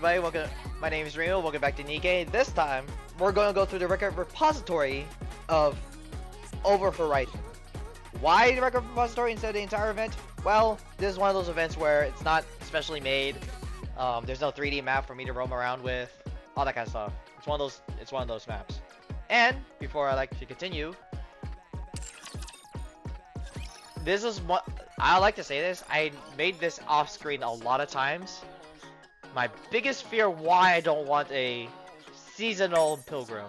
everybody, welcome. My name is Rio, welcome back to Nikke. This time, we're going to go through the record repository of Over Horizon. Why the record repository instead of the entire event? Well, this is one of those events where it's not specially made. There's no 3D map for me to roam around with, all that kind of stuff. It's one of those maps. And before I like to continue, this is what I like to say this. I made this off screen a lot of times. My biggest fear why I don't want a seasonal pilgrim.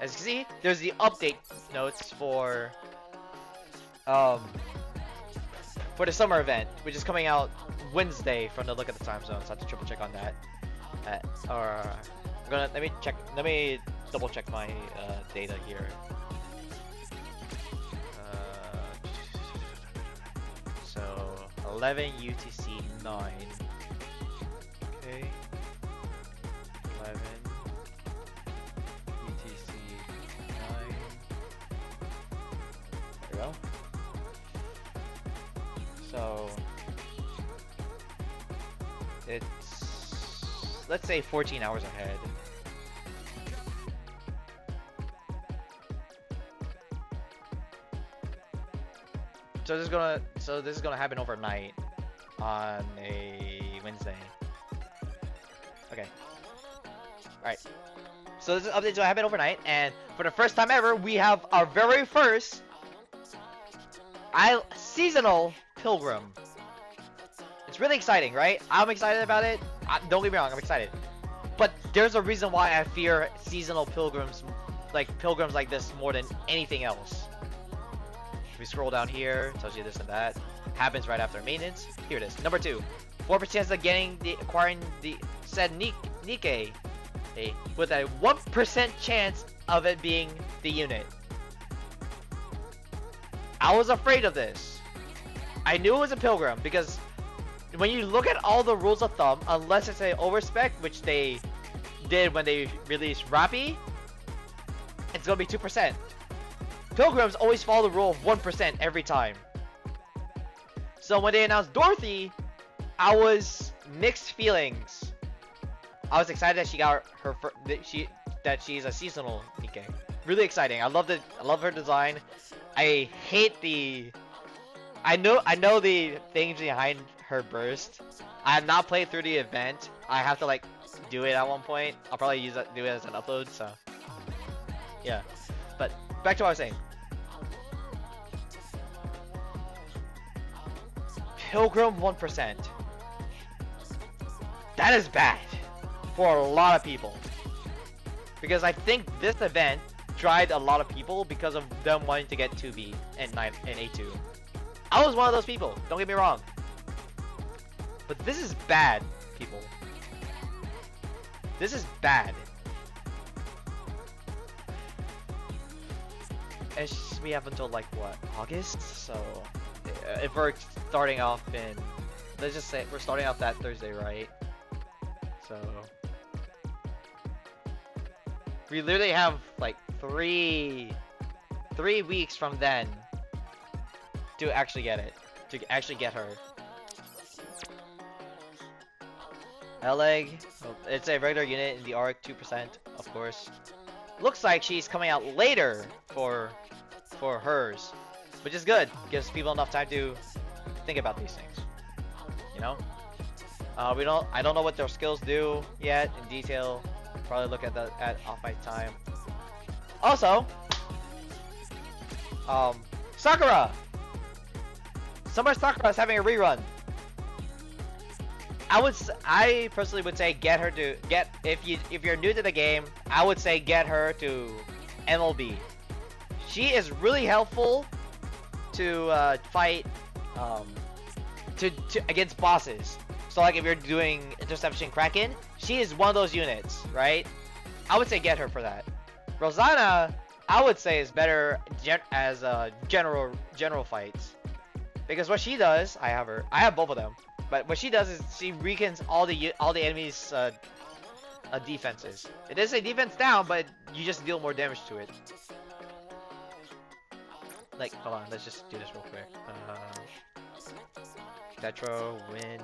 As you can see, there's the update notes for the summer event, which is coming out Wednesday from the look at the time zone. So I have to triple check on that. Let me double check my data here. So 11 UTC 9. Okay. 11 UTC 9. There we go. So it's, let's say, 14 hours ahead. So this is gonna happen overnight on a Wednesday. Okay. Alright. So this update is gonna happen overnight, and for the first time ever, we have our very first seasonal pilgrim. It's really exciting, right? I'm excited about it. Don't get me wrong, I'm excited. But there's a reason why I fear seasonal pilgrims like this more than anything else. If we scroll down here, it tells you this and that. Happens right after maintenance. Here it is. Number 2. 4% of acquiring the said Nikke, with a 1% chance of it being the unit. I was afraid of this. I knew it was a pilgrim because when you look at all the rules of thumb, unless it's a overspec, which they did when they released Rappi, it's gonna be 2%. Pilgrims always follow the rule of 1% every time. So when they announced Dorothy, I was mixed feelings. I was excited that she got that she's a seasonal Nikke. Really exciting. I love her design. I hate the. I know the things behind her burst. I have not played through the event. I have to like do it at one point. I'll probably do it as an upload. So yeah. But back to what I was saying. Pilgrim 1%. That is bad for a lot of people. Because I think this event dried a lot of people because of them wanting to get 2B and A2. I was one of those people, don't get me wrong. But this is bad, people. This is bad. And we have until like what, August? So if we're starting off in, let's just say we're starting off that Thursday, right? So we literally have like three weeks from then to actually get it, to actually get her. L-Egg, it's a regular unit in the ARC, 2%, of course. Looks like she's coming out later for hers, which is good. Gives people enough time to think about these things. You know? I don't know what their skills do yet in detail. Probably look at off my time. Also, Sakura. Summer Sakura is having a rerun. I personally would say if you're new to the game, I would say get her to MLB. She is really helpful to fight against bosses. So like if you're doing Interception Kraken, she is one of those units, right? I would say get her for that. Rosanna, I would say is better as general fights, because what she does, I have both of them. But what she does is she weakens all the enemies' defenses. It is a defense down, but you just deal more damage to it. Like, hold on, let's just do this real quick. Tetro, win.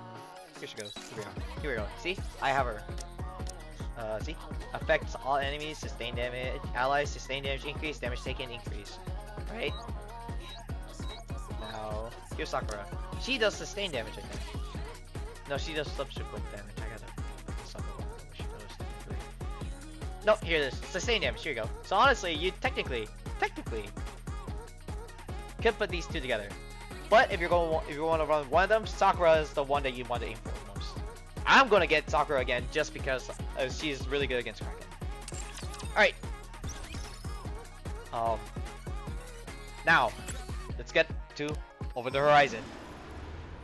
Here she goes. Here we go. Here we go. See? I have her. See? Affects all enemies, sustain damage, allies, sustain damage, increase, damage taken, increase. Right? Now, here's Sakura. She does sustain damage, I think. No, she does subsequent damage. I gotta Sakura. She does technically. No, here it is. Sustain damage. Here you go. So honestly, you technically could put these two together. But if you want to run one of them, Sakura is the one that you want to aim for most. I'm gonna get Sakura again just because she's really good against Kraken. All right. Now, let's get to Over the Horizon.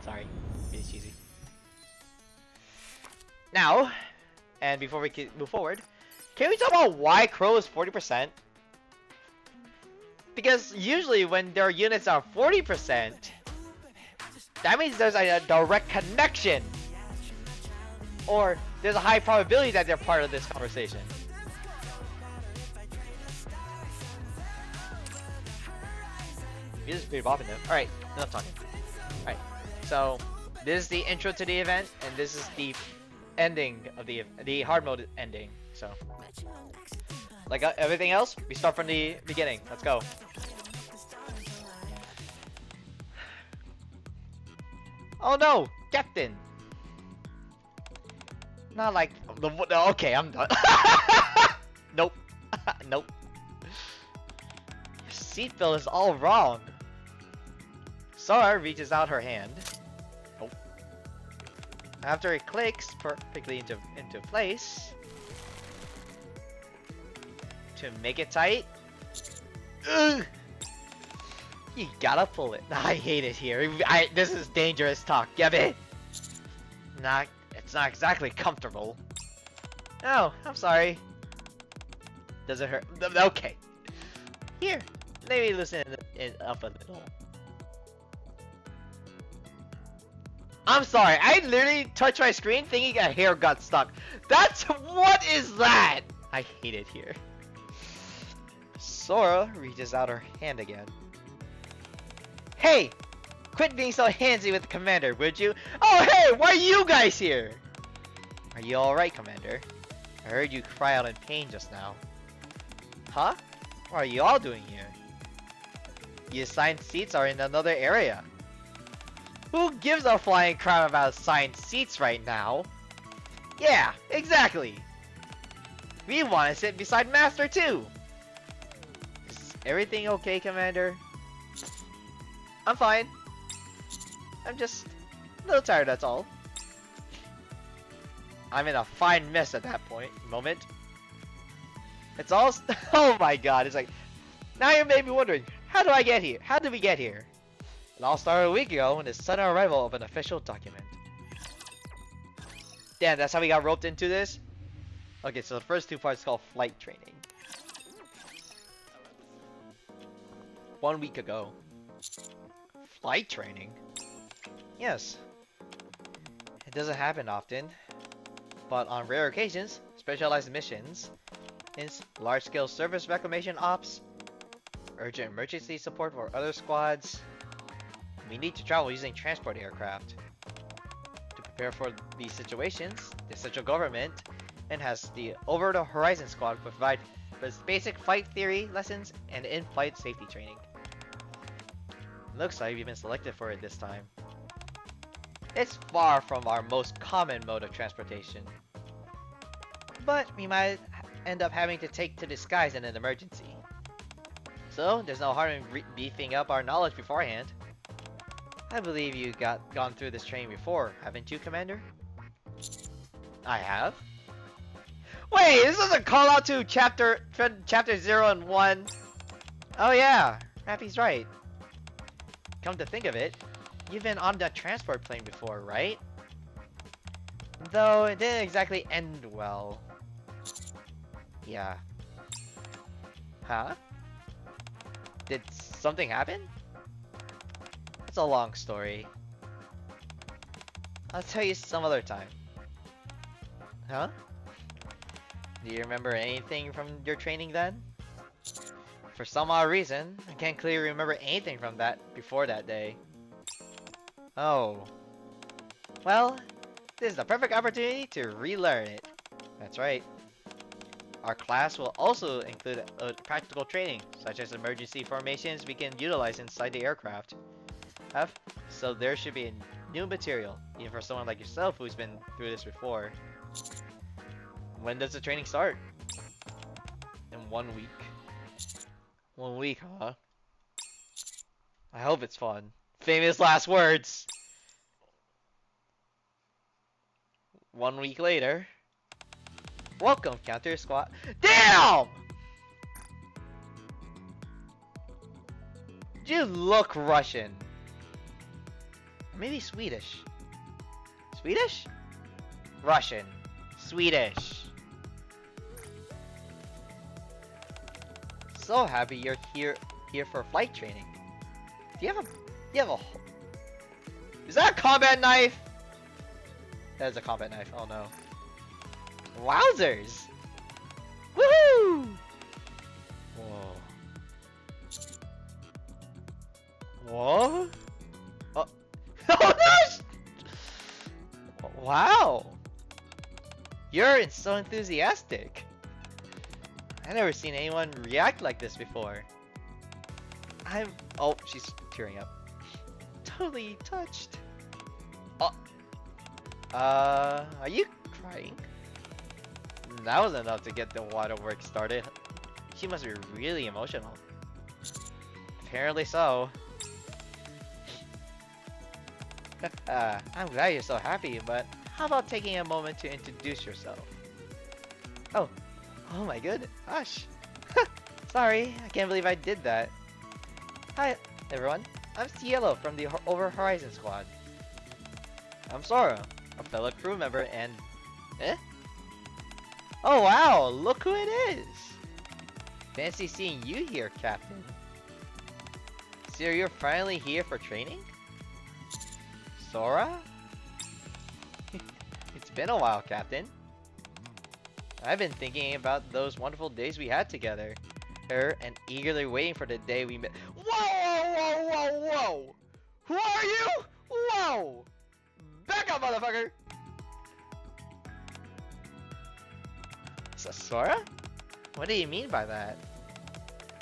Sorry, being cheesy. Now, and before we can move forward, can we talk about why Crow is 40%? Because usually when their units are 40%, that means there's a direct connection. Or there's a high probability that they're part of this conversation. This is pretty bopping though. Alright, enough talking. Alright, so this is the intro to the event, and this is the ending of the hard mode ending. So, like everything else, we start from the beginning. Let's go. Oh no, Captain! Not like okay, I'm done. Nope, nope. Your seatbelt is all wrong. Sora reaches out her hand. Nope. After it clicks perfectly into place, to make it tight, ugh, you gotta pull it. I hate it here. This is dangerous talk. Get it? It's not exactly comfortable. Oh, I'm sorry. Does it hurt? Okay. Here, let me loosen it up a little. I'm sorry. I literally touched my screen thinking a hair got stuck. What is that? I hate it here. Sora reaches out her hand again. Hey! Quit being so handsy with the commander, would you? Oh hey! Why are you guys here? Are you alright, Commander? I heard you cry out in pain just now. Huh? What are you all doing here? The assigned seats are in another area. Who gives a flying crap about assigned seats right now? Yeah, exactly! We want to sit beside Master too! Is everything okay, Commander? I'm fine. I'm just a little tired, that's all. I'm in a fine mess at that moment. It's all oh my god, it's like, now you made me wondering, how do I get here? How did we get here? It all started a week ago when the sudden arrival of an official document. Damn, that's how we got roped into this? Okay, so the first two parts called flight training. 1 week ago. Flight training? Yes. It doesn't happen often, but on rare occasions, specialized missions, large-scale service reclamation ops, urgent emergency support for other squads, we need to travel using transport aircraft. To prepare for these situations, the central government has the Over the Horizon Squad provide basic flight theory lessons and in-flight safety training. Looks like we've been selected for it this time. It's far from our most common mode of transportation, but we might end up having to take to the skies in an emergency. So there's no harm in beefing up our knowledge beforehand. I believe you gone through this training before, haven't you, Commander? I have. Wait, this is a call out to chapter 0 and 1. Oh yeah, Rappy's right. Come to think of it, you've been on that transport plane before, right? Though it didn't exactly end well. Yeah. Huh? Did something happen? It's a long story. I'll tell you some other time. Huh? Do you remember anything from your training then? For some odd reason, I can't clearly remember anything from that before that day. Oh. Well, This is the perfect opportunity to relearn it. That's right. Our class will also include practical training, such as emergency formations we can utilize inside the aircraft. So there should be new material, even for someone like yourself who's been through this before. When does the training start? In 1 week. 1 week, huh? I hope it's fun. Famous last words! 1 week later. Welcome, Counter Squad. Damn! You look Russian. Maybe Swedish. Swedish? Russian. Swedish. So happy you're here for flight training. Do you have a Is that a combat knife? That is a combat knife. Oh no. Wowzers! Woohoo! Whoa. Whoa? Oh, oh no! Wow! You're so enthusiastic. I've never seen anyone react like this before. Oh, she's tearing up. Totally touched. Oh. Are you crying? That was enough to get the waterworks started. She must be really emotional. Apparently so. I'm glad you're so happy, but how about taking a moment to introduce yourself? Oh my goodness, gosh. Sorry, I can't believe I did that. Hi, everyone. I'm Cielo from the Over Horizon Squad. I'm Sora, a fellow crew member, and... Oh wow, look who it is! Fancy seeing you here, Captain. So you're finally here for training? Sora? It's been a while, Captain. I've been thinking about those wonderful days we had together, and eagerly waiting for the day we met. Whoa! Who are you? Whoa! Back up, motherfucker! Sora? What do you mean by that?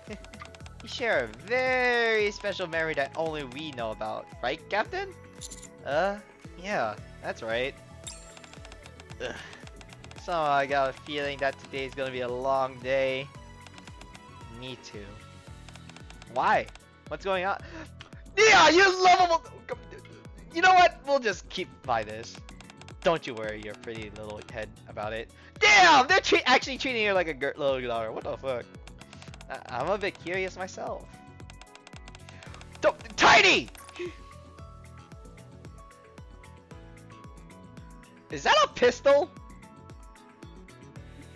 You share a very special memory that only we know about, right, Captain? Yeah, that's right. Ugh. So I got a feeling that today's gonna be a long day. Me too. Why? What's going on? Yeah, you lovable. You know what? We'll just keep by this. Don't you worry your pretty little head about it. Damn! They're actually treating you like a little daughter. What the fuck? I'm a bit curious myself. Tiny! Is that a pistol?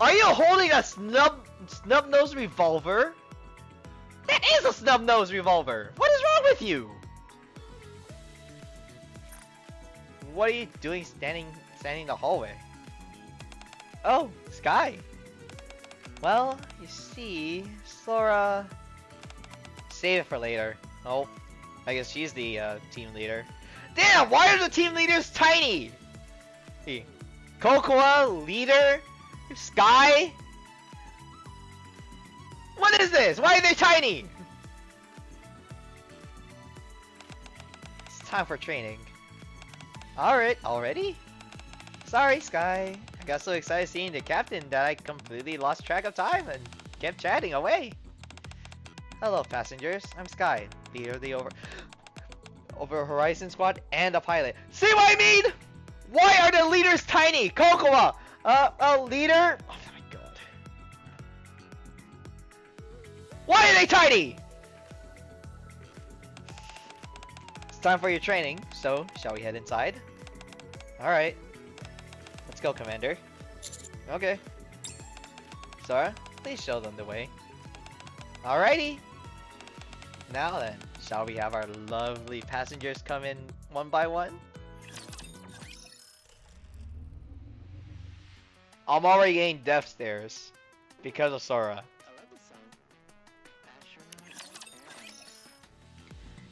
Are you holding a snub-nosed revolver? That is a snub-nosed revolver! What is wrong with you? What are you doing standing in the hallway? Oh, Sky. Well, you see, Sora... Save it for later. Oh, I guess she's the team leader. Damn, why are the team leaders tiny? Hey, Cocoa, leader, Sky? What is this? Why are they tiny? It's time for training. Alright, already? Sorry, Sky. I got so excited seeing the captain that I completely lost track of time and kept chatting away. Hello, passengers. I'm Sky, leader of the Over Horizon Squad and a pilot. See what I mean? Why are the leaders tiny? Cocoa! Leader? Oh my god. Why are they tiny? It's time for your training, so shall we head inside? Alright. Let's go, Commander. Okay. Sora, please show them the way. Alrighty. Now then, shall we have our lovely passengers come in one by one? I'm already getting death stares because of Sora.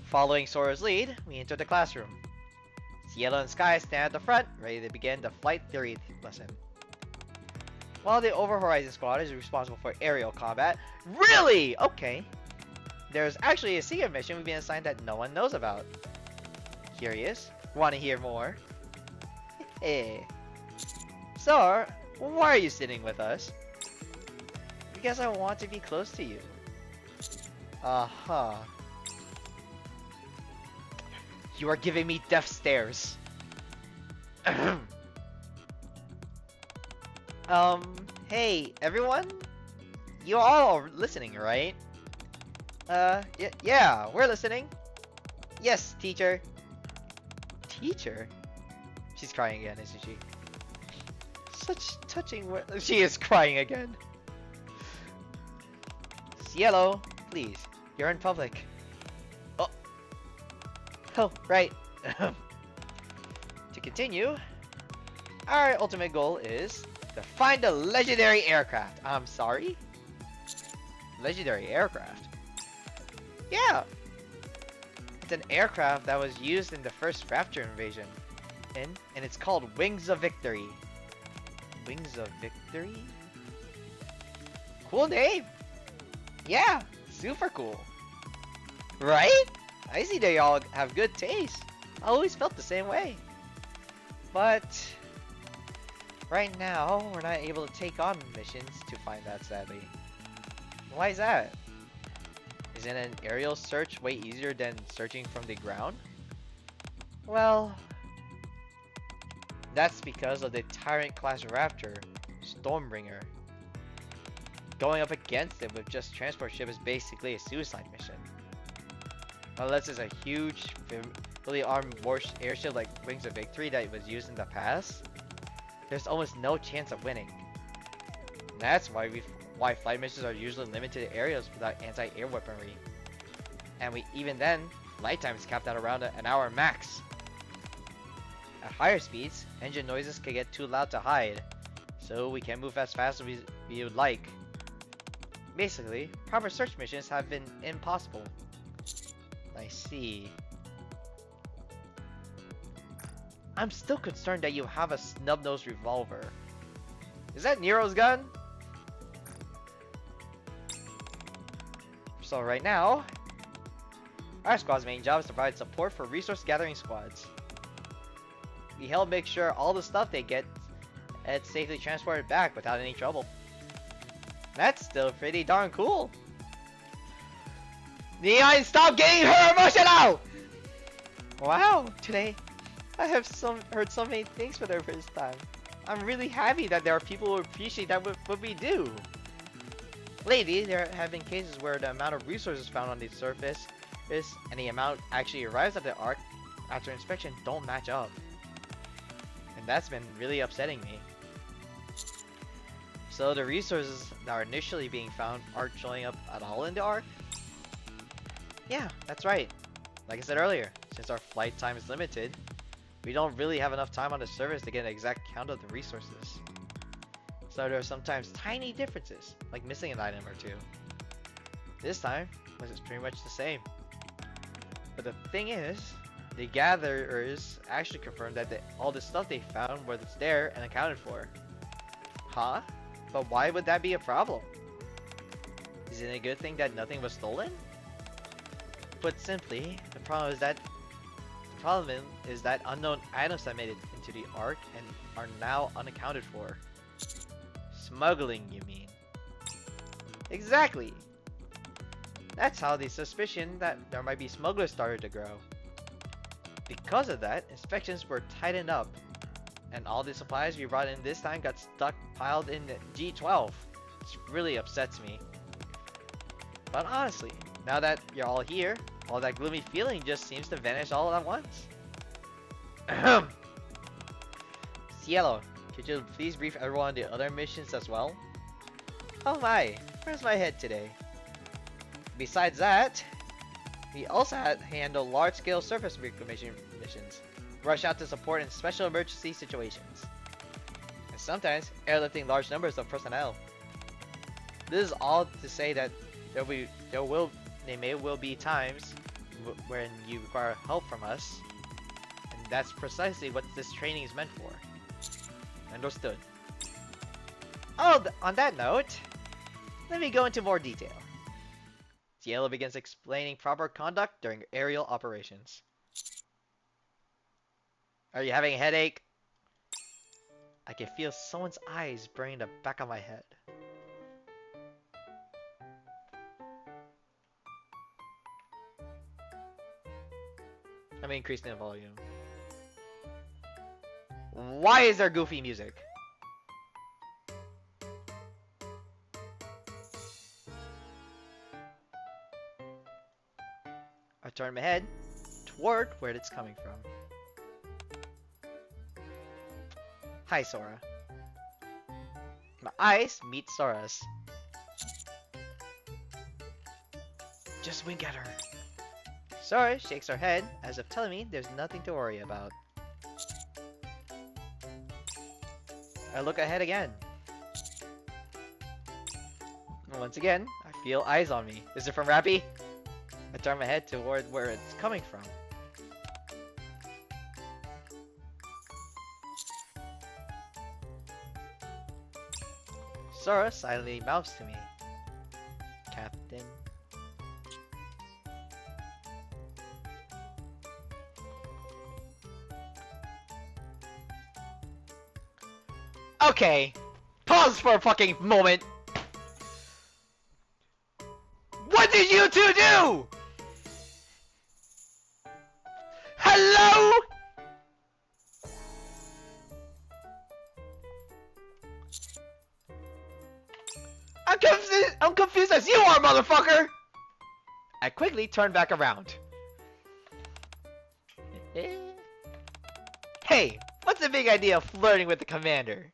Following Sora's lead, we enter the classroom. Cielo and Sky stand at the front, ready to begin the flight theory lesson. While the Over Horizon Squad is responsible for aerial combat. Really? Okay. There's actually a secret mission we've been assigned that no one knows about. Curious? Want to hear more? Hey. So, why are you sitting with us? Because I want to be close to you. Uh-huh. You are giving me death stares. Hey, everyone? You all are listening, right? Yeah, we're listening. Yes, teacher. Teacher? She's crying again, isn't she? Such touching words. She is crying again. Cielo, please. You're in public. Oh. Oh, right. To continue, our ultimate goal is to find a legendary aircraft. I'm sorry? Legendary aircraft? Yeah. It's an aircraft that was used in the first Rapture invasion. And it's called Wings of Victory. Wings of Victory? Cool name. Yeah, super cool. Right? I see they all have good taste. I always felt the same way. But right now, we're not able to take on missions to find that, sadly. Why is that? Isn't an aerial search way easier than searching from the ground? Well, that's because of the Tyrant class Raptor, Stormbringer. Going up against it with just transport ship is basically a suicide mission. Unless it's a huge, fully armed airship like Wings of Victory that was used in the past, there's almost no chance of winning. And that's why flight missions are usually limited to areas without anti-air weaponry. And even then, flight time is capped at around an hour max. At higher speeds, engine noises can get too loud to hide, so we can't move as fast as we would like. Basically, proper search missions have been impossible. I see. I'm still concerned that you have a snub-nosed revolver. Is that Nero's gun? So right now, our squad's main job is to provide support for resource gathering squads. We help make sure all the stuff they get is safely transported back without any trouble. That's still pretty darn cool. Neon, stop getting her emotional! Wow, today I have heard so many things for the first time. I'm really happy that there are people who appreciate what we do. Lately, there have been cases where the amount of resources found on the surface and the amount actually arrives at the Ark after inspection don't match up. And that's been really upsetting me. So the resources that are initially being found aren't showing up at all in the Ark? Yeah, that's right. Like I said earlier, since our flight time is limited, we don't really have enough time on the surface to get an exact count of the resources. So there are sometimes tiny differences, like missing an item or two. This time, it's pretty much the same. But the thing is, the gatherers actually confirmed that all the stuff they found was there and accounted for. Huh? But why would that be a problem? Is it a good thing that nothing was stolen? Put simply, the problem is that unknown items that made it into the Ark and are now unaccounted for. Smuggling, you mean? Exactly! That's how the suspicion that there might be smugglers started to grow. Because of that, inspections were tightened up, and all the supplies we brought in this time got stockpiled in the G12. This really upsets me. But honestly, now that you're all here, all that gloomy feeling just seems to vanish all at once. Ahem. Cielo, could you please brief everyone on the other missions as well? Oh my, where's my head today? Besides that, we also had to handle large-scale surface reclamation missions, rush out to support in special emergency situations, and sometimes airlifting large numbers of personnel. This is all to say that there may be times when you require help from us, and That's precisely what this training is meant for. Understood. Oh, on that note, let me go into more detail. Cielo begins explaining proper conduct during aerial operations. Are you having a headache? I can feel someone's eyes burning the back of my head. Let me increase the volume. Why is there goofy music? I turn my head toward where it's coming from. Hi, Sora. My eyes meet Sora's. Just wink at her. Sora shakes her head as if telling me there's nothing to worry about. I look ahead again. Once again, I feel eyes on me. Is it from Rappy? I turn my head toward where it's coming from. Sora silently mouths to me. Captain. Okay, pause for a fucking moment. What did you two do? Hello? I'm confused as you are, motherfucker! I quickly turn back around. Hey, what's the big idea of flirting with the commander?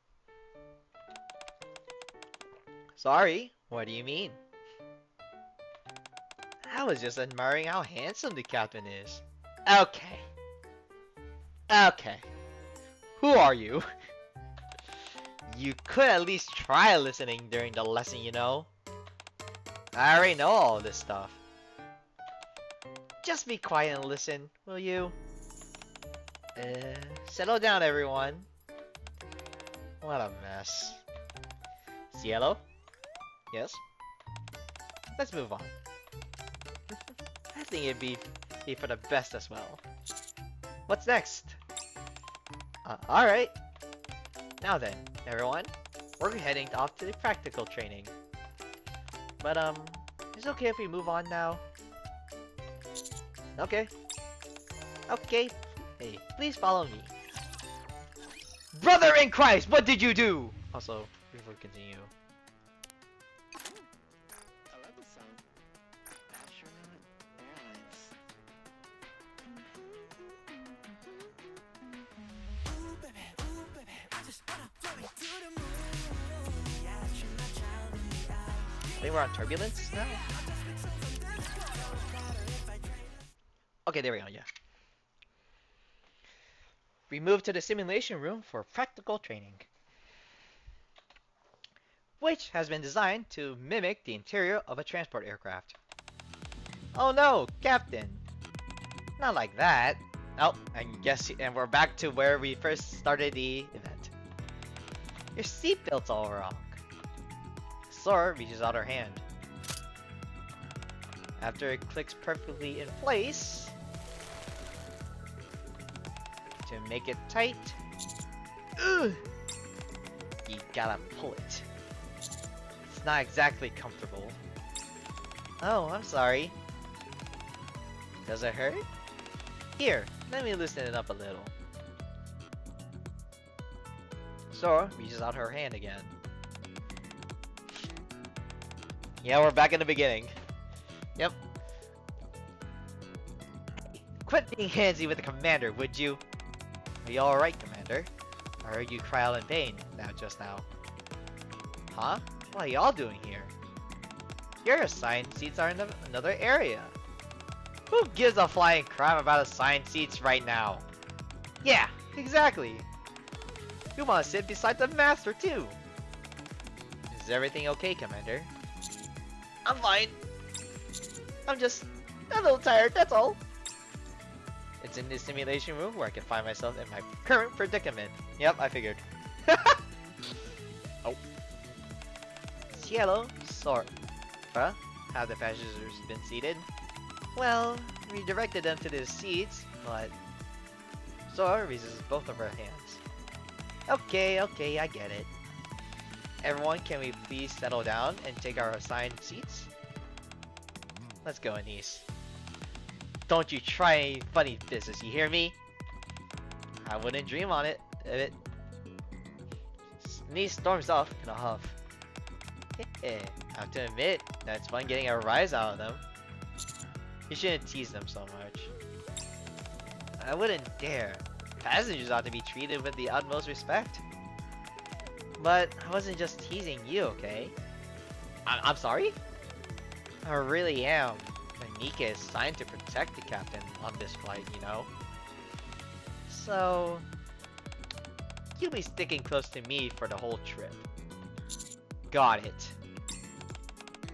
Sorry, what do you mean? I was just admiring how handsome the captain is. Okay. Okay. Who are you? You could at least try listening during the lesson, you know? I already know all this stuff. Just be quiet and listen, will you? Settle down, everyone. What a mess. Cielo? Yes? Let's move on. I think it'd be for the best as well. What's next? Alright. Now then, everyone, we're heading off to the practical training. But, is it okay if we move on now? Okay. Okay. Hey, please follow me. Brother in Christ, what did you do? Also, before we continue. I love this song. Astronaut Airlines. Ooh, baby, I just wanna throw it to the moon. The astronaut child in the eye. I think we're on turbulence now. Okay, there we go, yeah. We move to the simulation room for practical training, which has been designed to mimic the interior of a transport aircraft. Oh no, Captain! Not like that. Oh, and we're back to where we first started the event. Your seatbelt's all wrong. Sora reaches out her hand. After it clicks perfectly in place, to make it tight, you gotta pull it. It's not exactly comfortable. Oh, I'm sorry. Does it hurt? Here, let me loosen it up a little. Sora reaches out her hand again. Yeah, we're back in the beginning. Yep. Quit being handsy with the commander, would you? Are you alright, Commander? I heard you cry out in pain just now. Huh? What are y'all doing here? Your assigned seats are in another area. Who gives a flying crap about assigned seats right now? Yeah, exactly. We want to sit beside the master too. Is everything okay, Commander? I'm fine. I'm just a little tired, that's all. It's in this simulation room where I can find myself in my current predicament. Yep, I figured. Oh. Cielo, Sora. Have the passengers been seated? Well, redirected them to their seats, but Sora raises both of her hands. Okay, I get it. Everyone, can we please settle down and take our assigned seats? Let's go, Anise. Don't you try any funny business, you hear me? I wouldn't dream on it. Anise storms off in a huff. I have to admit, that's fun getting a rise out of them. You shouldn't tease them so much. I wouldn't dare. Passengers ought to be treated with the utmost respect. But I wasn't just teasing you, okay? I'm sorry? I really am. Nikke is signed to protect the captain on this flight, you know? So... you'll be sticking close to me for the whole trip. Got it.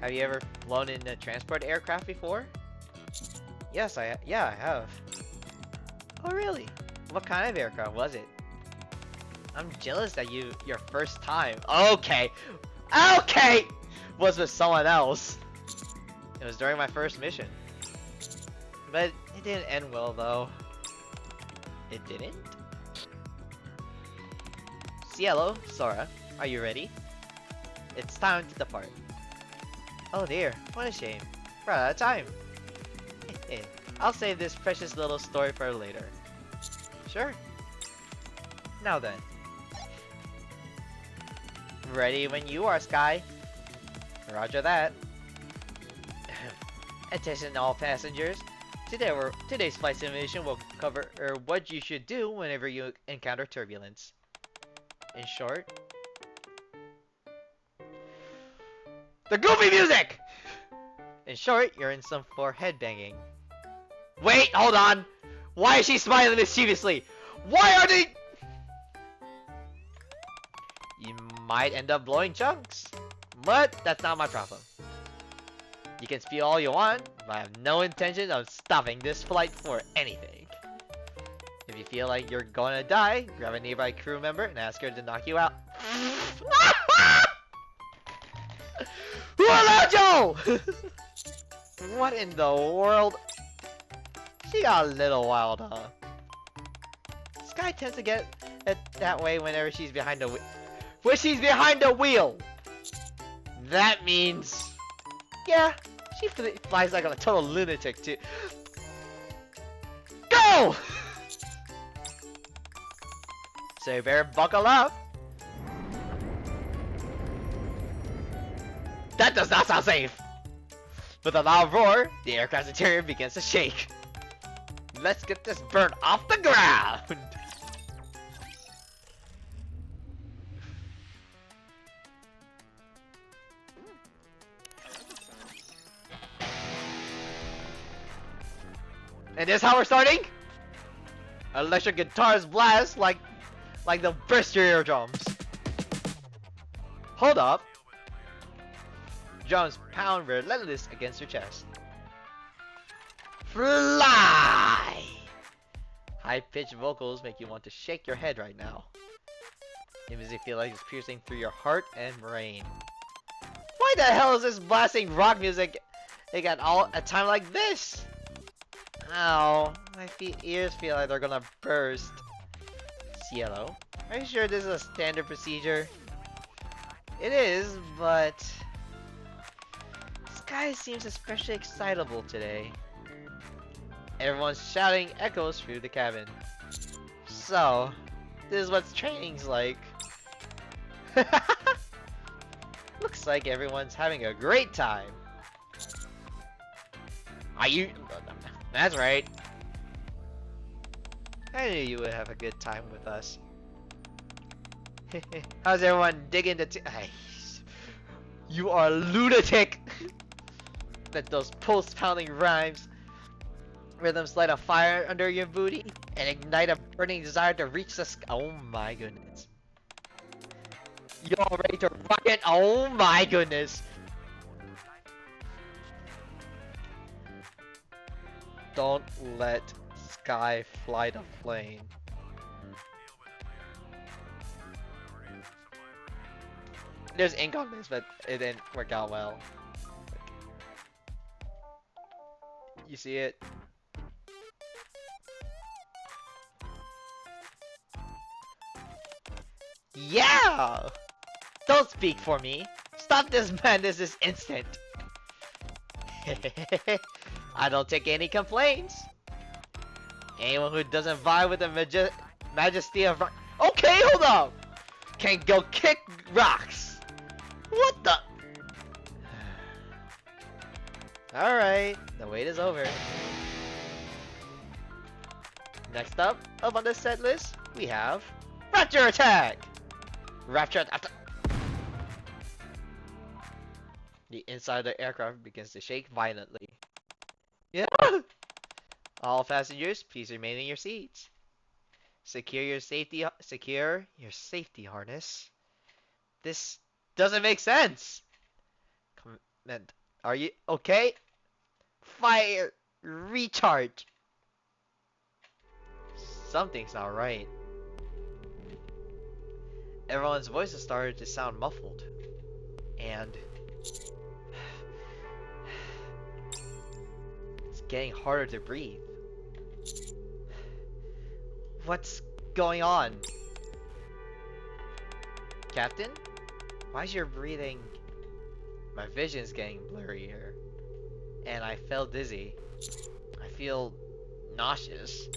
Have you ever flown in a transport aircraft before? Yes, I have. Oh really? What kind of aircraft was it? I'm jealous that your first time. Okay! Was with someone else. It was during my first mission. But it didn't end well though. It didn't? Cielo, Sora, are you ready? It's time to depart. Oh dear, what a shame. We're out of time. I'll save this precious little story for later. Sure. Now then. Ready when you are, Sky. Roger that. Attention all passengers. Today's flight simulation will cover what you should do whenever you encounter turbulence. In short, the goofy music! In short, you're in some for headbanging. Wait, hold on! Why is she smiling mischievously? Why are they... You might end up blowing chunks. But that's not my problem. You can spew all you want, but I have no intention of stopping this flight for anything. If you feel like you're gonna die, grab a nearby crew member and ask her to knock you out. Who allowed you? What in the world? She got a little wild, huh? Sky tends to get it that way whenever she's behind the when she's behind the wheel. That means, yeah, she flies like a total lunatic too. Go! So you better buckle up. That does not sound safe. With a loud roar, the aircraft's interior begins to shake. Let's get this bird off the ground! And this is how we're starting? Electric guitars blast like the burst your eardrums. Hold up. Drums pound relentless against your chest. Fly! High-pitched vocals make you want to shake your head right now. It makes you feel like it's piercing through your heart and brain. Why the hell is this blasting rock music at a time like this? Ow, my ears feel like they're gonna burst. Cielo, are you sure this is a standard procedure? It is, but Sky seems especially excitable today. Everyone's shouting echoes through the cabin. So, this is what training's like. Looks like everyone's having a great time. Are you? That's right. I knew you would have a good time with us. How's everyone digging the You are a lunatic! Let those pulse-pounding rhymes rhythms light a fire under your booty and ignite a burning desire to reach the sky. Oh my goodness. You all ready to rock it? Oh my goodness. Don't let Guy fly the plane. There's ink on this, but it didn't work out well. You see it? Yeah! Don't speak for me. Stop this madness this instant. I don't take any complaints. Anyone who doesn't vibe with the majesty of rock. Okay, hold up. Can go kick rocks. What the? Alright, the wait is over. Next up on the set list, we have Rapture Attack! Rapture Attack! The inside of the aircraft begins to shake violently. Yeah! All passengers, please remain in your seats. Secure your safety harness. This doesn't make sense! Command, are you okay? Fire! Recharge! Something's not right. Everyone's voices started to sound muffled. And it's getting harder to breathe. What's going on? Captain? Why is your breathing... My vision's getting blurrier. And I feel dizzy. I feel nauseous.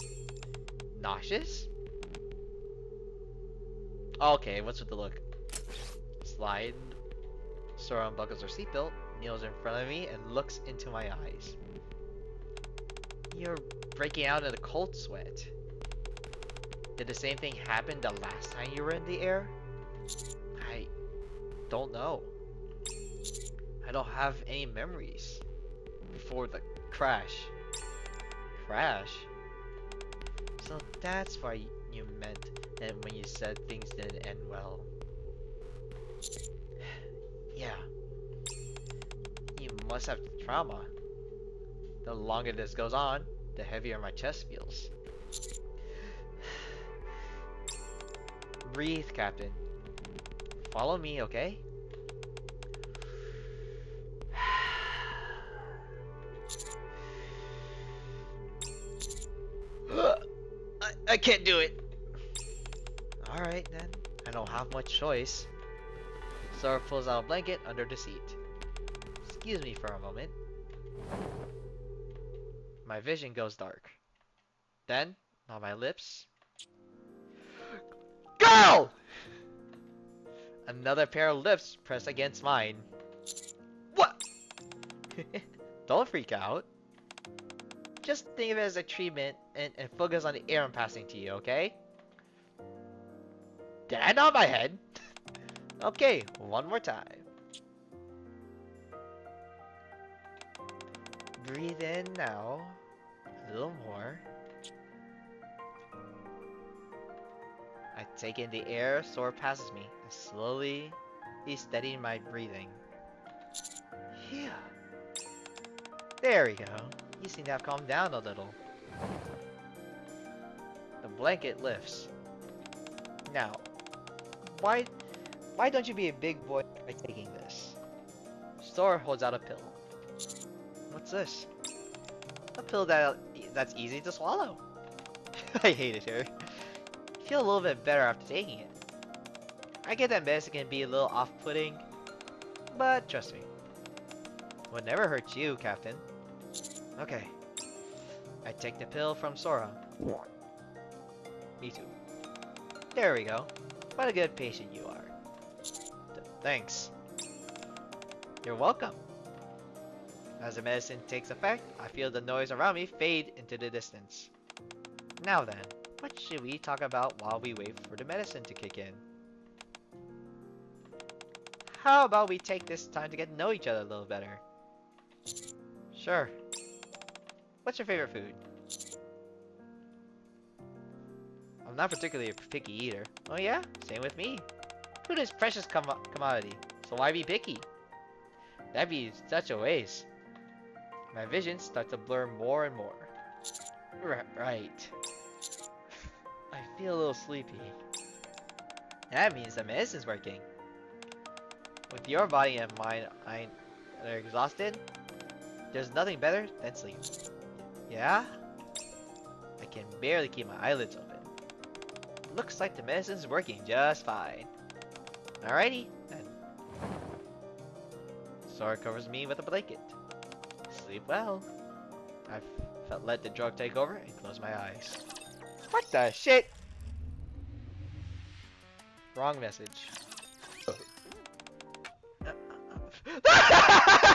Nauseous? Okay, what's with the look? Slide. Sora unbuckles her seatbelt, kneels in front of me, and looks into my eyes. You're breaking out in a cold sweat. Did the same thing happen the last time you were in the air? I don't know. I don't have any memories before the crash. Crash? So that's why you meant that when you said things didn't end well. Yeah. You must have trauma. The longer this goes on, the heavier my chest feels. Breathe, Captain. Follow me, okay? I can't do it. Alright then. I don't have much choice. Sora pulls out a blanket under the seat. Excuse me for a moment. My vision goes dark. Then, on my lips... Girl! Another pair of lips press against mine. What? Don't freak out. Just think of it as a treatment and focus on the air I'm passing to you, okay? Did I nod my head? Okay, one more time. Breathe in now. A little more. I take in the air, Sora passes me, and slowly steadying my breathing. Yeah. There we go. You seem to have calmed down a little. The blanket lifts. Now, why don't you be a big boy by taking this? Sora holds out a pill. What's this? A pill that's easy to swallow. I hate it here. I feel a little bit better after taking it. I get that medicine can be a little off-putting, but trust me, would never hurt you, Captain. Okay. I take the pill from Sora. Me too. There we go. What a good patient you are. Thanks. You're welcome. As the medicine takes effect, I feel the noise around me fade into the distance. Now then, what should we talk about while we wait for the medicine to kick in? How about we take this time to get to know each other a little better? Sure. What's your favorite food? I'm not particularly a picky eater. Oh yeah? Same with me. Food is precious commodity, so why be picky? That'd be such a waste. My visions start to blur more and more. Right. I feel a little sleepy. That means the medicine's working. With your body and mind are exhausted, there's nothing better than sleep. Yeah? I can barely keep my eyelids open. Looks like the medicine's working just fine. Alrighty, then. Sora covers me with a blanket. Sleep well. I let the drug take over and close my eyes. What the shit? Wrong message.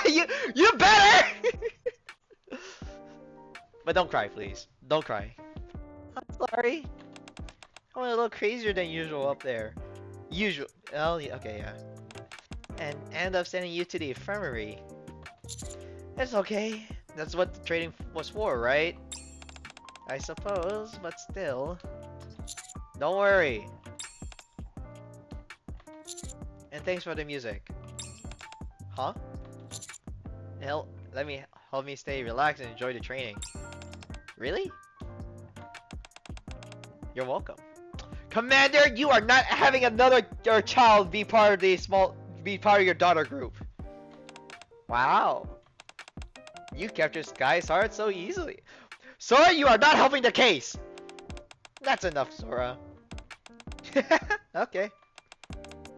you better! But don't cry, please. Don't cry. I'm sorry. I went a little crazier than usual up there. Usual. Oh, yeah, okay, yeah. And end up sending you to the infirmary. It's okay. That's what the training was for, right? I suppose, but still. Don't worry. And thanks for the music. Huh? Help me stay relaxed and enjoy the training. Really? You're welcome. Commander, you are not having another your child be part of your daughter group. Wow. You captured Sky's heart so easily. Sora, you are not helping the case. That's enough, Sora. Okay.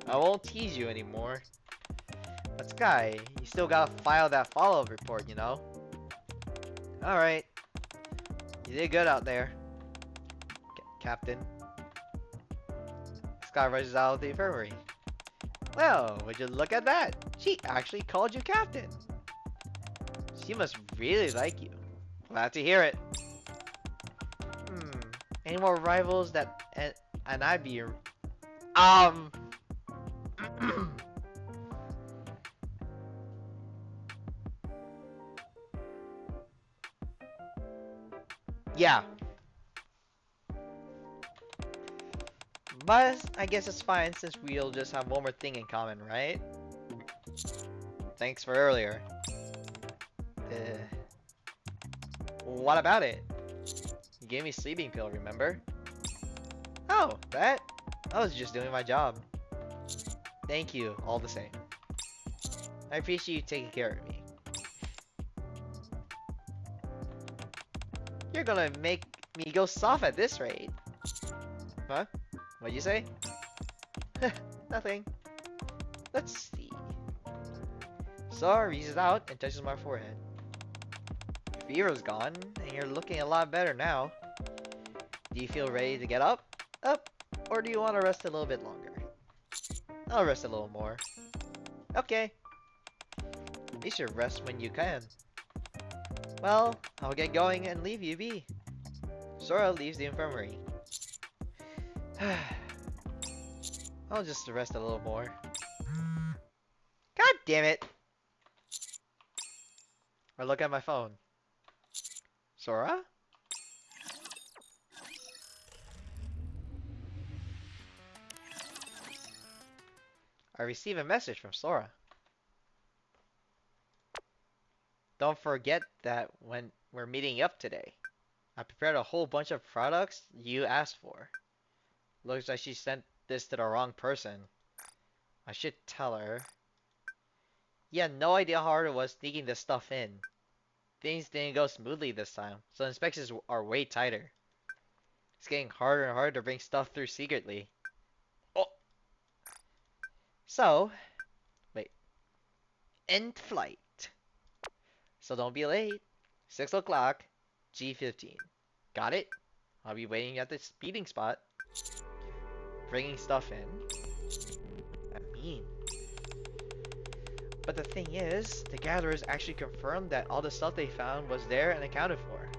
I won't tease you anymore. But Sky, you still gotta file that follow-up report, you know? Alright. You did good out there, Captain. Sky rushes out of the infirmary. Well, would you look at that? She actually called you Captain. She must really like you. Glad to hear it. Any more rivals that and I'd be yeah. But I guess it's fine since we'll just have one more thing in common, right? Thanks for earlier. What about it? You gave me a sleeping pill, remember? Oh, that? I was just doing my job. Thank you, all the same. I appreciate you taking care of me. You're gonna make me go soft at this rate. Huh? What'd you say? Nothing. Let's see. Sora reaches out and touches my forehead. Your fever's gone, and you're looking a lot better now. Do you feel ready to get up? Or do you want to rest a little bit longer? I'll rest a little more. Okay. You should rest when you can. Well, I'll get going and leave you be. Sora leaves the infirmary. I'll just rest a little more. God damn it! I look at my phone. Sora? I receive a message from Sora. Don't forget that when we're meeting up today. I prepared a whole bunch of products you asked for. Looks like she sent this to the wrong person. I should tell her. You had no idea how hard it was sneaking this stuff in. Things didn't go smoothly this time, so inspections are way tighter. It's getting harder and harder to bring stuff through secretly. Oh! So, wait. End flight. So don't be late. 6 o'clock, G15. Got it? I'll be waiting at the speeding spot. Bringing stuff in. I mean. But the thing is, the gatherers actually confirmed that all the stuff they found was there and accounted for.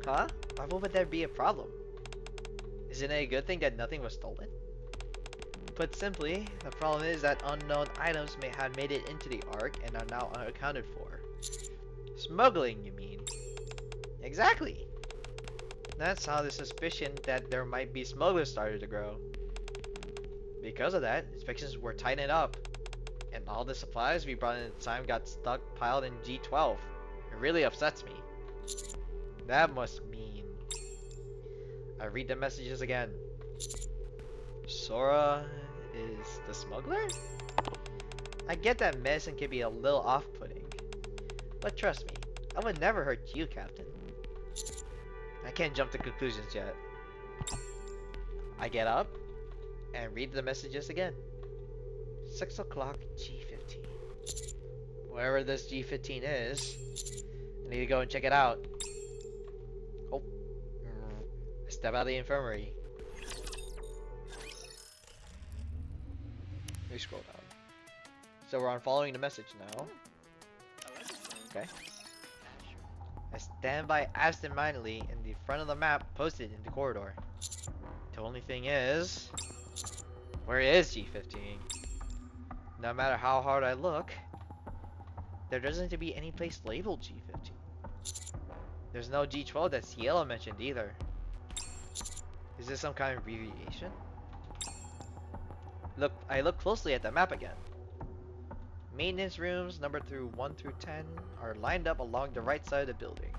Huh? Why would there be a problem? Isn't it a good thing that nothing was stolen? Put simply, the problem is that unknown items may have made it into the Ark and are now unaccounted for. Smuggling, you mean? Exactly! That's how the suspicion that there might be smugglers started to grow. Because of that, inspections were tightened up, and all the supplies we brought in at the time got piled in G12. It really upsets me. That must mean... I read the messages again. Sora is the smuggler? I get that medicine can be a little off-putting, but trust me, I would never hurt you, Captain. I can't jump to conclusions yet. I get up and read the messages again. 6 o'clock G15. Wherever this G15 is, I need to go and check it out. Oh. I step out of the infirmary. Let me scroll down. So we're on following the message now. Okay. I stand by absentmindedly in the front of the map posted in the corridor. The only thing is, where is G15? No matter how hard I look, there doesn't seem to be any place labeled G15. There's no G12 that's yellow mentioned either. Is this some kind of abbreviation? I look closely at the map again. Maintenance rooms numbered through 1 through 10 are lined up along the right side of the building.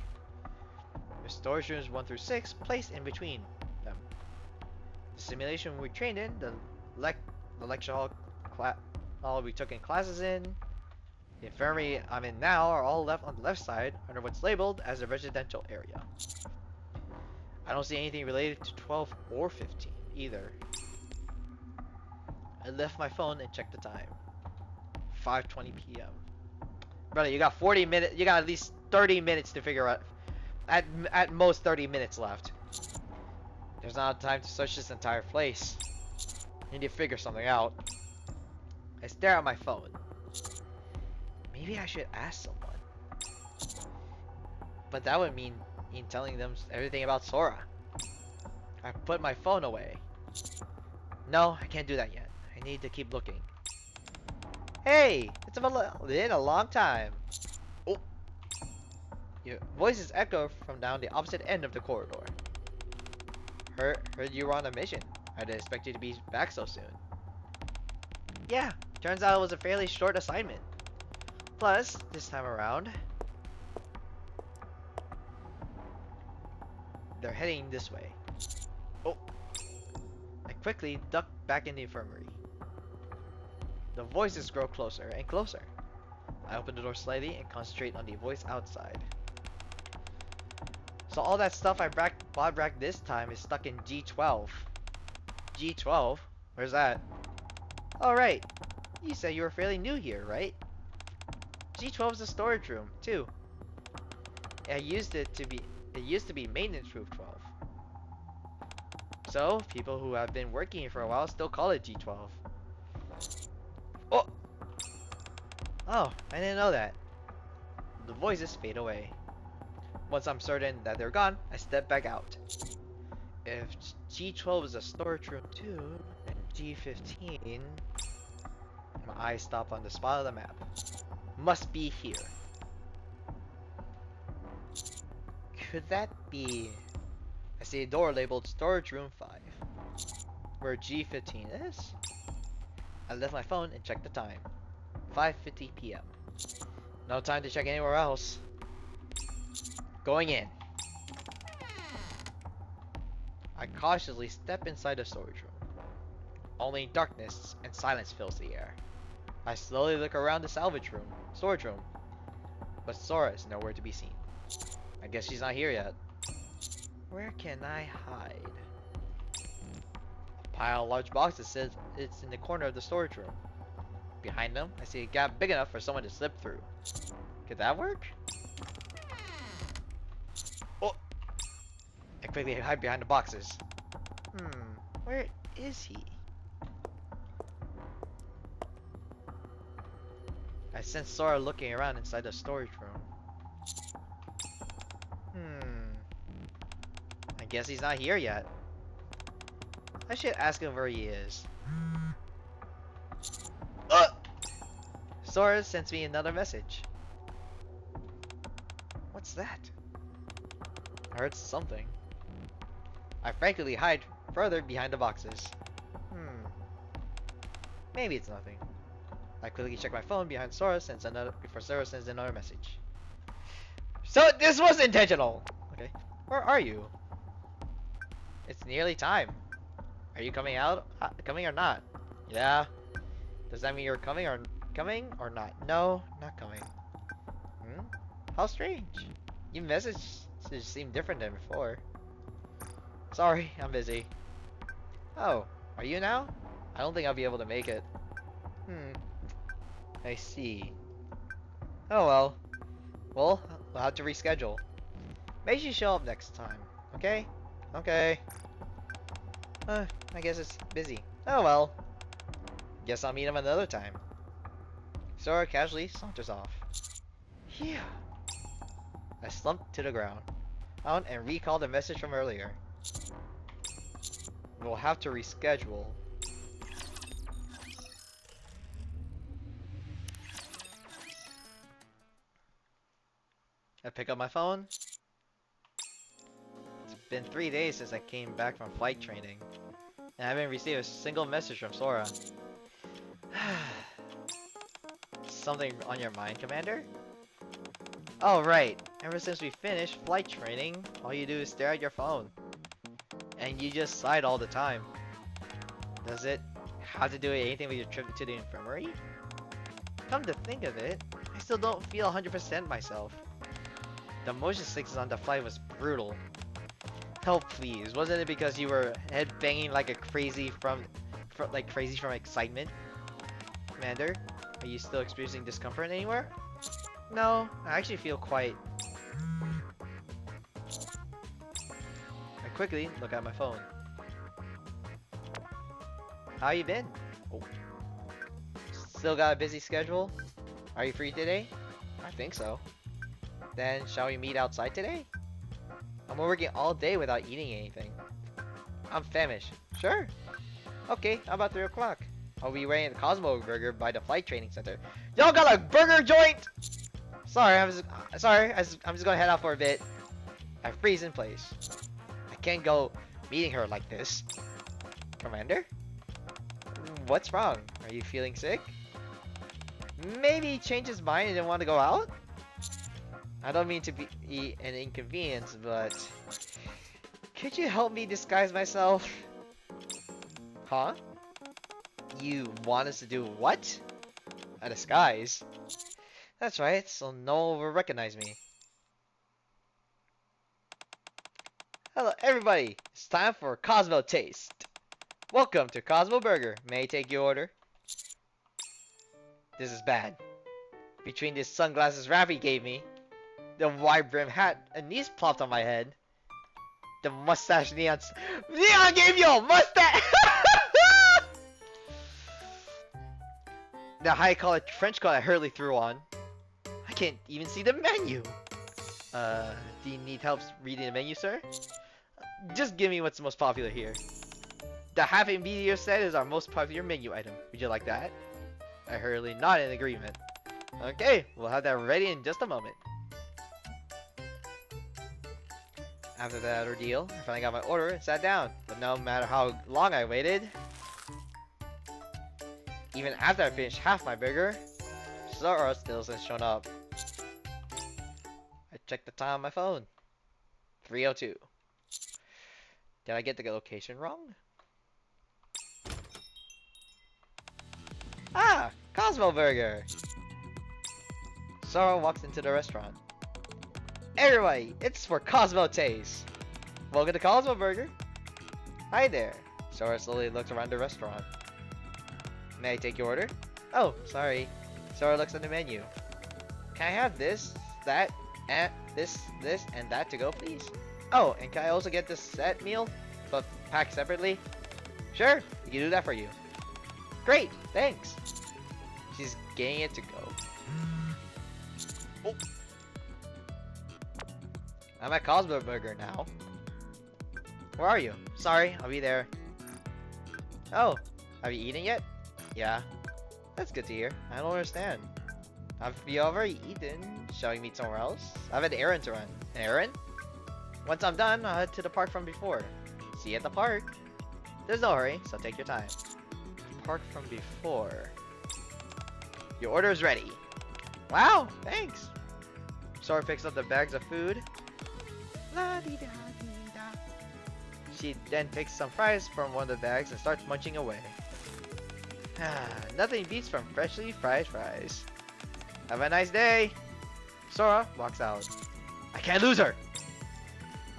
The storage rooms 1 through 6 placed in between them. The simulation we trained in, the lecture hall we took in classes in, the infirmary I'm in now are all left on the left side under what's labeled as a residential area. I don't see anything related to 12 or 15 either. I left my phone and checked the time. 5:20 p.m. Brother, you got 40 minutes. You got at least 30 minutes to figure out. At most 30 minutes left. There's not time to search this entire place. I need to figure something out. I stare at my phone. Maybe I should ask someone. But that would mean telling them everything about Sora. I put my phone away. No, I can't do that yet. I need to keep looking. Hey, it's been a long time. Oh, your voices echo from down the opposite end of the corridor. Heard you were on a mission. I didn't expect you to be back so soon. Yeah, turns out it was a fairly short assignment. Plus, this time around, they're heading this way. Oh, I quickly duck back in the infirmary. The voices grow closer and closer. I open the door slightly and concentrate on the voice outside. So all that stuff I bought back this time is stuck in G12. G12? Where's that? Oh right. You said you were fairly new here, right? G12 is a storage room, too. It used to be maintenance room 12. So, people who have been working here for a while still call it G12. Oh! Oh, I didn't know that. The voices fade away. Once I'm certain that they're gone, I step back out. If G12 is a storage room too, and G15... My eyes stop on the spot of the map. Must be here. Could that be... I see a door labeled Storage Room 5. Where G15 is? I left my phone and checked the time. 5:50 p.m. No time to check anywhere else. Going in. I cautiously step inside the storage room. Only darkness and silence fills the air. I slowly look around the storage room. But Sora is nowhere to be seen. I guess she's not here yet. Where can I hide? A pile of large boxes says it's in the corner of the storage room. Behind them, I see a gap big enough for someone to slip through. Could that work? Oh! I quickly hide behind the boxes. Where is he? I sense Sora looking around inside the storage room. I guess he's not here yet. I should ask him where he is. Sora sends me another message. What's that? I heard something. I frankly hide further behind the boxes. Maybe it's nothing. I quickly check my phone before Sora sends another message. So this was intentional. Okay. Where are you? It's nearly time. Are you coming out? Coming or not? Yeah. Does that mean you're coming or not? No, not coming. Hmm? How strange. Your message seemed different than before. Sorry, I'm busy. Oh, are you now? I don't think I'll be able to make it. I see. Oh well. Well, we'll have to reschedule. Make sure you show up next time. Okay? Okay. I guess it's busy. Oh well. Guess I'll meet him another time. Sora casually saunters off. Yeah. I slumped to the ground. Out and recalled the message from earlier. We'll have to reschedule. I pick up my phone. It's been 3 days since I came back from flight training, and I haven't received a single message from Sora. Something on your mind, Commander? Oh right, ever since we finished flight training, all you do is stare at your phone. And you just sighed all the time. Does it have to do anything with your trip to the infirmary? Come to think of it, I still don't feel 100% myself. The motion sickness on the flight was brutal. Help please, wasn't it because you were headbanging like a crazy from excitement? Commander, are you still experiencing discomfort anywhere? No, I actually feel quite... I quickly look at my phone. How you been? Oh. Still got a busy schedule? Are you free today? I think so. Then shall we meet outside today? I'm working all day without eating anything. I'm famished. Sure. Okay, how about 3 o'clock? I'll be waiting at the Cosmo Burger by the flight training center. Y'all got a burger joint? Sorry, I'm just gonna head out for a bit. I freeze in place. I can't go meeting her like this. Commander? What's wrong? Are you feeling sick? Maybe he changed his mind and didn't want to go out? I don't mean to be an inconvenience, but... Could you help me disguise myself? Huh? You want us to do what? A disguise? That's right, so no one will recognize me. Hello everybody, it's time for Cosmo Taste. Welcome to Cosmo Burger. May I take your order? This is bad. Between these sunglasses Rappy gave me, the wide brim hat and these plopped on my head, the mustache Neon gave you a mustache! The high collar French coat I hurriedly threw on. I can't even see the menu. Do you need help reading the menu, sir? Just give me what's most popular here. The half a meteor set is our most popular menu item. Would you like that? I hurriedly nodded in agreement. Okay, we'll have that ready in just a moment. After that ordeal, I finally got my order and sat down. But no matter how long I waited, even after I finished half my burger, Sora still hasn't shown up. I checked the time on my phone. 3:02. Did I get the location wrong? Ah! Cosmo Burger! Sora walks into the restaurant. Everybody, it's for Cosmo Taste! Welcome to Cosmo Burger! Hi there! Sora slowly looks around the restaurant. May I take your order? Oh, sorry. Sora looks at the menu. Can I have this, that, and this, and that to go, please? Oh, and can I also get this set meal, but packed separately? Sure, we can do that for you. Great, thanks. She's getting it to go. Oh. I'm at Cosmo Burger now. Where are you? Sorry, I'll be there. Oh, have you eaten yet? Yeah. That's good to hear. I don't understand. Have you already eaten? Shall we meet somewhere else? I have an errand to run. An errand? Once I'm done, I'll head to the park from before. See you at the park. There's no hurry, so take your time. Park from before. Your order is ready. Wow, thanks. Sora picks up the bags of food. La -dee -da -dee -da. She then picks some fries from one of the bags and starts munching away. Nothing beats from freshly fried fries. Have a nice day! Sora walks out. I can't lose her!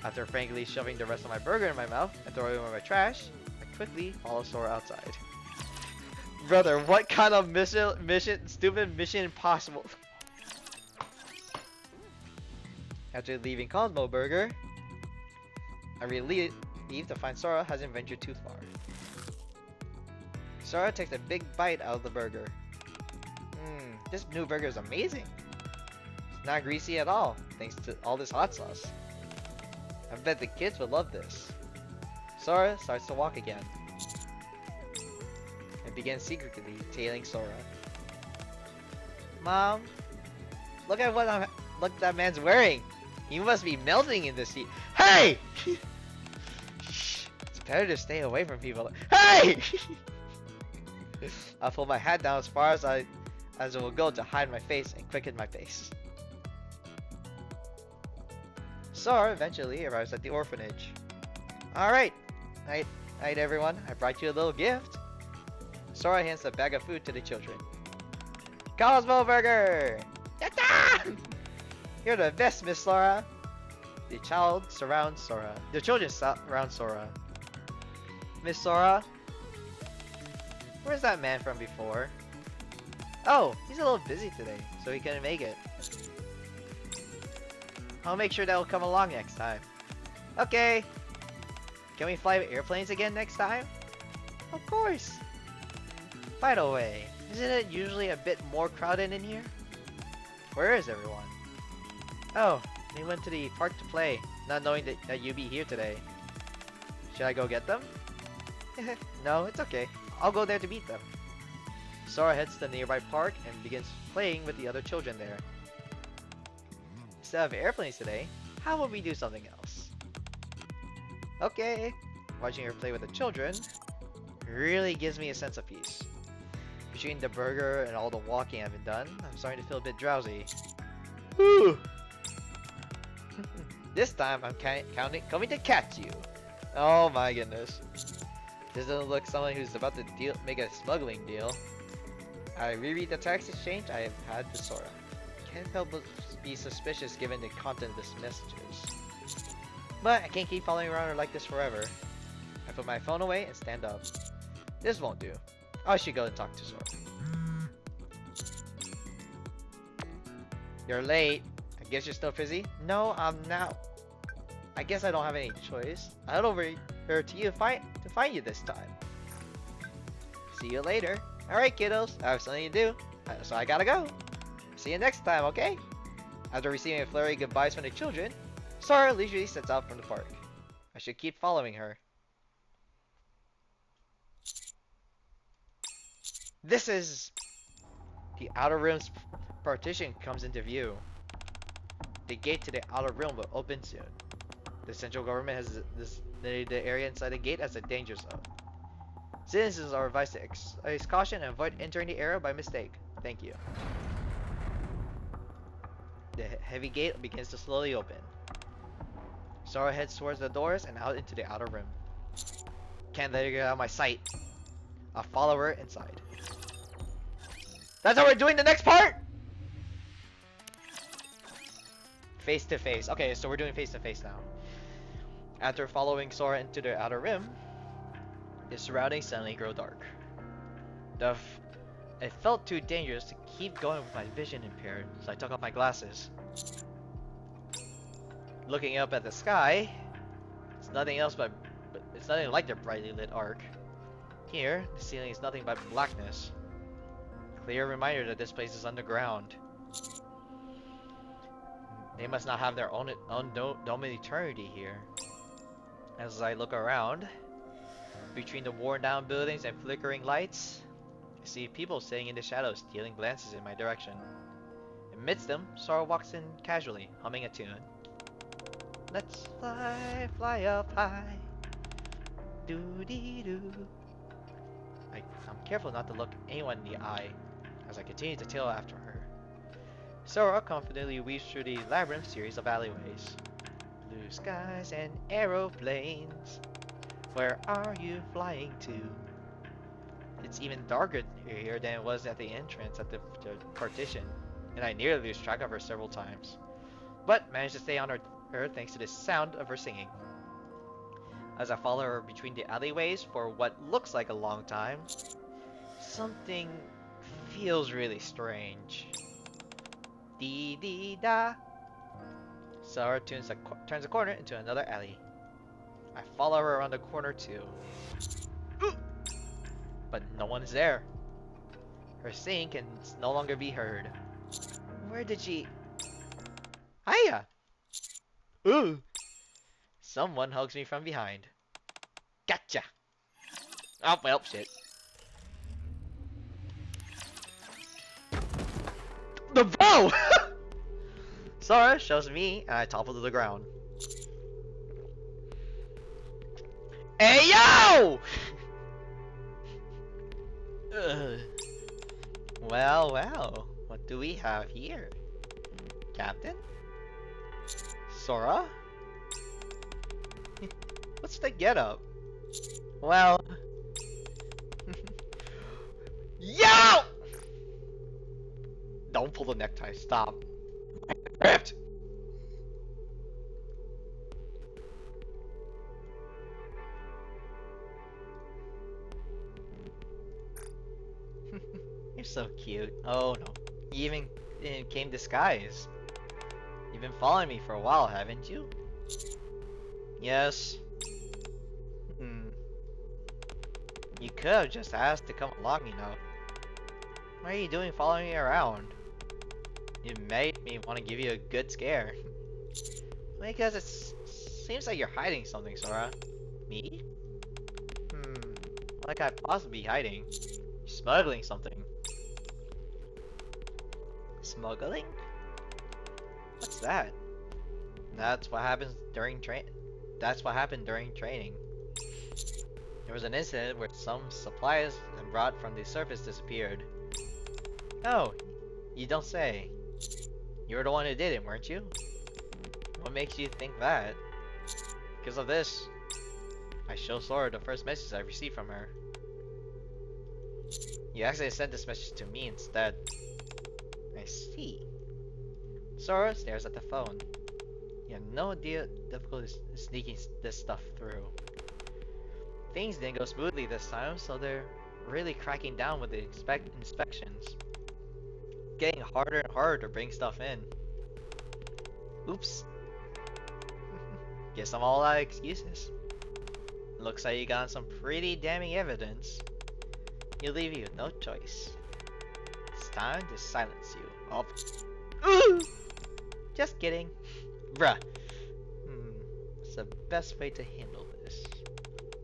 After frankly shoving the rest of my burger in my mouth and throwing it in my trash, I quickly follow Sora outside. Brother, what kind of stupid mission impossible? After leaving Cosmo Burger, I relieved to find Sora hasn't ventured too far. Sora takes a big bite out of the burger. This new burger is amazing. It's not greasy at all, thanks to all this hot sauce. I bet the kids would love this. Sora starts to walk again. And begins secretly tailing Sora. Mom, look at what that man's wearing. He must be melting in this heat. Hey! Shh, it's better to stay away from people. Hey! I pull my hat down as far as it will go to hide my face and quicken my pace. Sora eventually arrives at the orphanage. Alright, night everyone, I brought you a little gift. Sora hands a bag of food to the children. Cosmo Burger! Yatta! You're the best, Miss Sora. The children surround Sora. Miss Sora, where's that man from before? Oh, he's a little busy today, so he couldn't make it. I'll make sure that will come along next time. Okay. Can we fly airplanes again next time? Of course. By the way, isn't it usually a bit more crowded in here? Where is everyone? Oh, they went to the park to play, not knowing that you'd be here today. Should I go get them? No, it's okay. I'll go there to meet them. Sora heads to the nearby park and begins playing with the other children there. Instead of airplanes today, how about we do something else? Okay. Watching her play with the children really gives me a sense of peace. Between the burger and all the walking I've been done, I'm starting to feel a bit drowsy. Whew. This time I'm coming to catch you. Oh my goodness. This doesn't look like someone who's about to make a smuggling deal. I reread the text exchange I have had with Sora. Can't help but be suspicious given the content of this messages. But I can't keep following around her like this forever. I put my phone away and stand up. This won't do. I should go and talk to Sora. You're late. I guess you're still busy? No, I'm not. I guess I don't have any choice. I head over here to you to find you this time. See you later. Alright kiddos, I have something to do, so I gotta go. See you next time, okay? After receiving a flurry of goodbyes from the children, Sora leisurely sets out from the park. I should keep following her. This is... The outer rim's partition comes into view. The gate to the outer rim will open soon. The central government has designated the area inside the gate as a danger zone. Citizens are advised to exercise caution and avoid entering the area by mistake. Thank you. The heavy gate begins to slowly open. Sora heads towards the doors and out into the outer rim. Can't let her get out of my sight. I'll follow her inside. That's how we're doing the next part? Face to face. Okay, so we're doing face to face now. After following Sora into the outer rim, the surroundings suddenly grow dark. It felt too dangerous to keep going with my vision impaired, so I took off my glasses. Looking up at the sky, it's nothing like the brightly lit arc. Here, the ceiling is nothing but blackness. Clear reminder that this place is underground. They must not have their own dome of eternity here. As I look around, between the worn down buildings and flickering lights, I see people sitting in the shadows, stealing glances in my direction. Amidst them, Sora walks in casually, humming a tune. Let's fly, fly up high. Doo-dee-doo. I'm careful not to look anyone in the eye as I continue to tail after her. Sora confidently weaves through the labyrinth series of alleyways. Blue skies and aeroplanes. Where are you flying to? It's even darker here than it was at the entrance at the partition, and I nearly lose track of her several times. But managed to stay on her thanks to the sound of her singing. As I follow her between the alleyways for what looks like a long time, something feels really strange. Dee dee da. Sarah turns a corner into another alley. I follow her around the corner too. But no one is there. Her singing can no longer be heard. Where did she... Hiya! Ooh! Someone hugs me from behind. Gotcha! Oh, well, shit. The bow! Sora shows me, and I topple to the ground. Hey, yo! Well, well, what do we have here? Captain? Sora? What's the getup? Well... Yo! Don't pull the necktie, stop. Ripped! You're so cute. Oh no. You even came disguised. You've been following me for a while, haven't you? Yes. Hmm. You could have just asked to come along, you know. What are you doing following me around? It made me want to give you a good scare. Because it seems like you're hiding something, Sora. Me? What could I possibly be hiding? You're smuggling something. Smuggling? What's that? That's what happens during That's what happened during training. There was an incident where some supplies brought from the surface disappeared. Oh, you don't say. You were the one who did it, weren't you? What makes you think that? Because of this. I show Sora the first message I received from her. You actually sent this message to me instead. I see. Sora stares at the phone. You have no idea difficulty sneaking this stuff through. Things didn't go smoothly this time, so they're really cracking down with the inspections. Getting harder and harder to bring stuff in. Oops. Guess I'm all out of excuses. Looks like you got some pretty damning evidence. You leave you with no choice. It's time to silence you. Oh. Ooh! Just kidding. Bruh. What's the best way to handle this?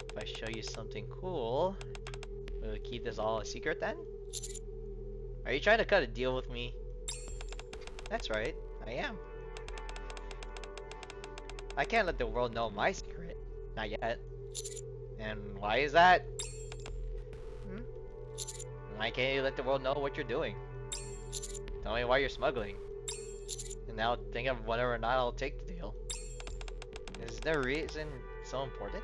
If I show you something cool, will you keep this all a secret then? Are you trying to cut a deal with me? That's right, I am. I can't let the world know my secret. Not yet. And why is that? Why can't you let the world know what you're doing? Tell me why you're smuggling. And now think of whether or not I'll take the deal. Is the reason so important?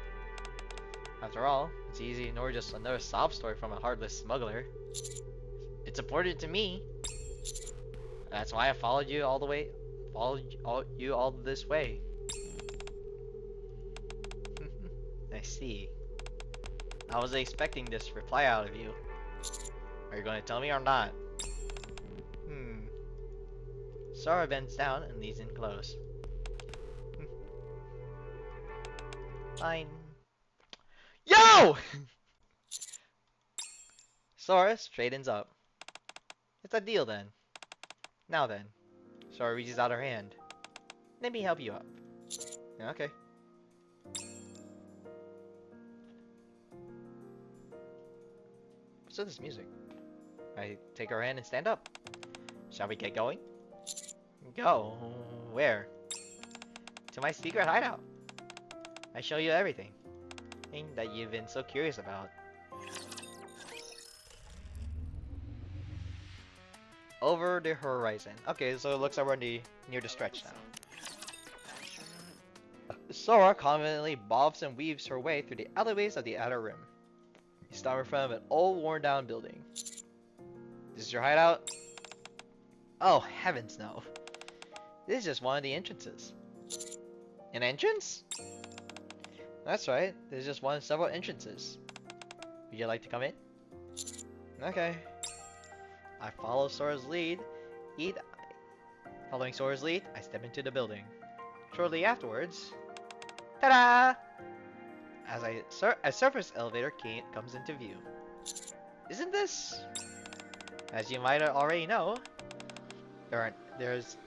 After all, it's easy to ignore just another sob story from a heartless smuggler. It's important to me. That's why I followed you all the way. You all this way. I see. I was expecting this reply out of you. Are you going to tell me or not? Sora bends down and leans in close. Fine. Yo! Sora straightens up. It's a deal then. Now then. Sora reaches out her hand. Let me help you up. Yeah, okay. What's with this music? I take her hand and stand up. Shall we get going? Go. Where? To my secret hideout. I show you everything. Thing that you've been so curious about. Over the horizon. Okay, so it looks like we're near the stretch now. Sora confidently bobs and weaves her way through the alleyways of the outer rim. You stop in front of an old worn down building. This is your hideout? Oh, heavens no. This is just one of the entrances. An entrance? That's right, there's just one of several entrances. Would you like to come in? Okay. I follow Sora's lead. Following Sora's lead, I step into the building. Shortly afterwards, ta-da! A surface elevator comes into view. Isn't this? As you might already know, there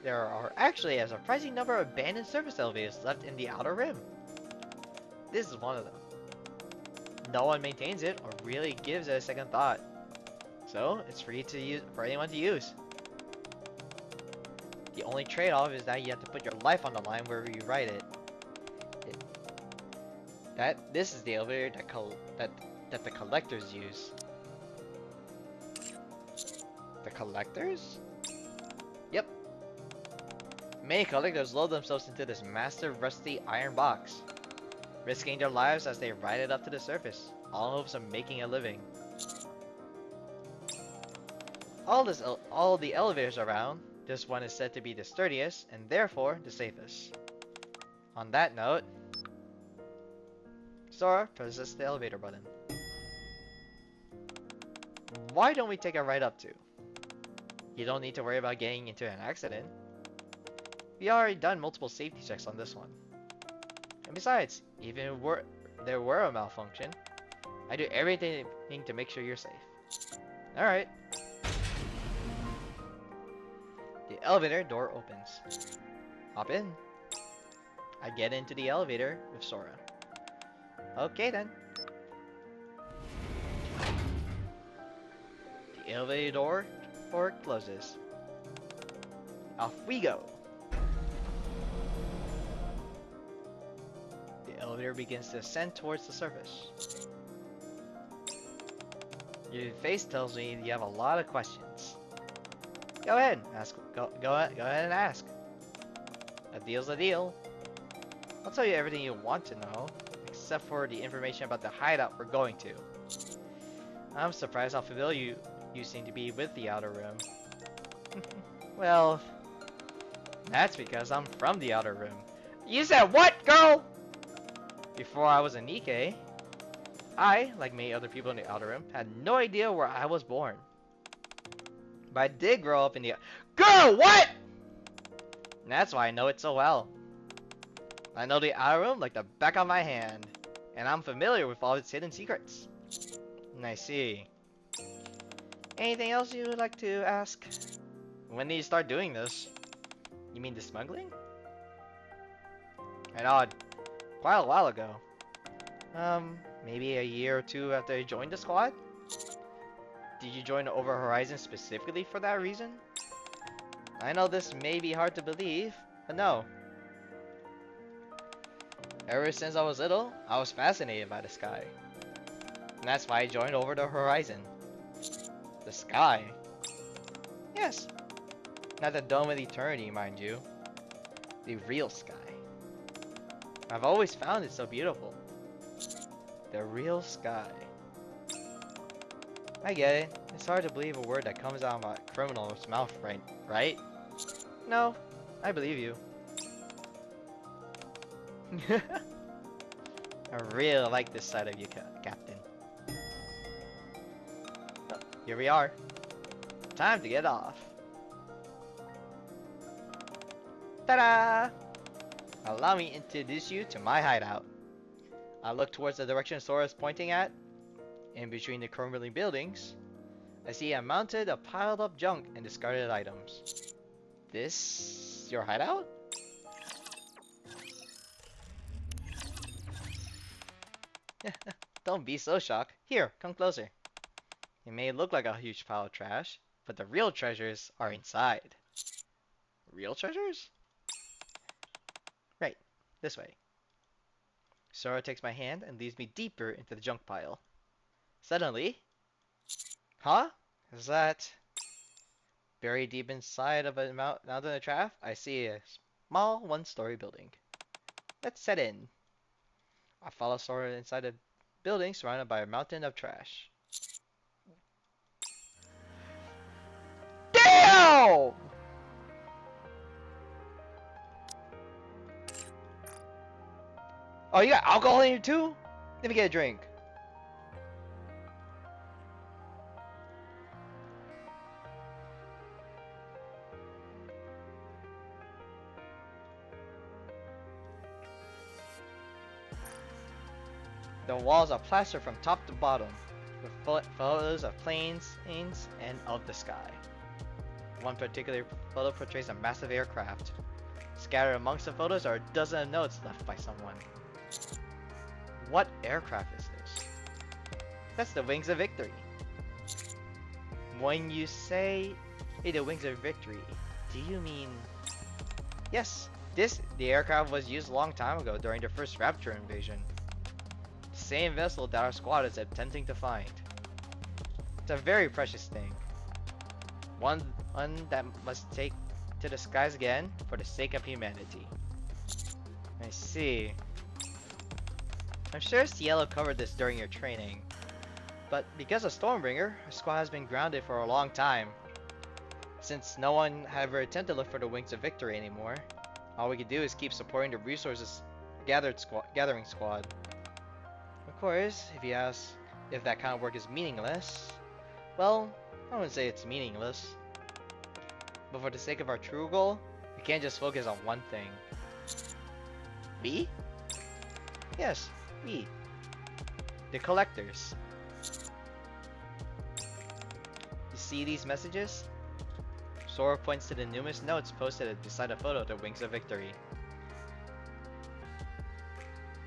are actually a surprising number of abandoned surface elevators left in the outer rim. This is one of them. No one maintains it or really gives it a second thought, so it's free to use for anyone to use. The only trade-off is that you have to put your life on the line wherever you ride it. This is the elevator that the collectors use. The collectors? Yep. Many collectors load themselves into this massive rusty iron box, risking their lives as they ride it up to the surface, all in hopes of making a living. All the elevators around, this one is said to be the sturdiest and therefore the safest. On that note, Sora presses the elevator button. Why don't we take a ride up to? You don't need to worry about getting into an accident. We already done multiple safety checks on this one. And besides, even if there were a malfunction, I do everything to make sure you're safe. Alright. The elevator door opens. Hop in. I get into the elevator with Sora. Okay then. The elevator door closes. Off we go. The elevator begins to ascend towards the surface. Your face tells me you have a lot of questions. Go ahead, go ahead and ask. A deal's a deal. I'll tell you everything you want to know, except for the information about the hideout we're going to. I'm surprised how familiar you seem to be with the outer rim. Well, that's because I'm from the outer rim. You said what, girl? Before I was a Nikke, I, like many other people in the outer rim, had no idea where I was born. But I did grow up in the... Girl, what?! And that's why I know it so well. I know the outer rim like the back of my hand, and I'm familiar with all its hidden secrets. And I see. Anything else you would like to ask? When did you start doing this? You mean the smuggling? I know, quite a while ago. Maybe a year or two after I joined the squad? Did you join Over Horizon specifically for that reason? I know this may be hard to believe, but no. Ever since I was little, I was fascinated by the sky. And that's why I joined Over the Horizon. The sky? Yes. Not the dome of eternity, mind you. The real sky. I've always found it so beautiful. The real sky. I get it. It's hard to believe a word that comes out of a criminal's mouth, right? No, I believe you. I really like this side of you, Captain. Oh, here we are. Time to get off. Ta-da! Allow me to introduce you to my hideout. I look towards the direction Sora is pointing at. In between the crumbling buildings, I see mounted a piled up junk and discarded items. This your hideout? Don't be so shocked. Here, come closer. It may look like a huge pile of trash, but the real treasures are inside. Real treasures? Right, this way. Sora takes my hand and leads me deeper into the junk pile. Suddenly, huh? Is that buried deep inside of a mountain of trap? I see a small one-story building. Let's set in. I follow Sora inside a building surrounded by a mountain of trash. Damn! Oh, you got alcohol in here too? Let me get a drink. The walls are plastered from top to bottom, with photos of planes, and of the sky. One particular photo portrays a massive aircraft. Scattered amongst the photos are a dozen of notes left by someone. What aircraft is this? That's the Wings of Victory. When you say, hey, the Wings of Victory, do you mean... Yes, the aircraft was used a long time ago during the first Rapture invasion. The same vessel that our squad is attempting to find. It's a very precious thing. One that must take to the skies again for the sake of humanity. I see. I'm sure Cielo covered this during your training. But because of Stormbringer, our squad has been grounded for a long time. Since no one had ever attempted to look for the Wings of Victory anymore, all we could do is keep supporting the resources gathering squad. Of course, if you ask if that kind of work is meaningless, well, I wouldn't say it's meaningless. But for the sake of our true goal, we can't just focus on one thing. We? Yes, we. The collectors. You see these messages? Sora points to the numerous notes posted beside a photo of the Wings of Victory.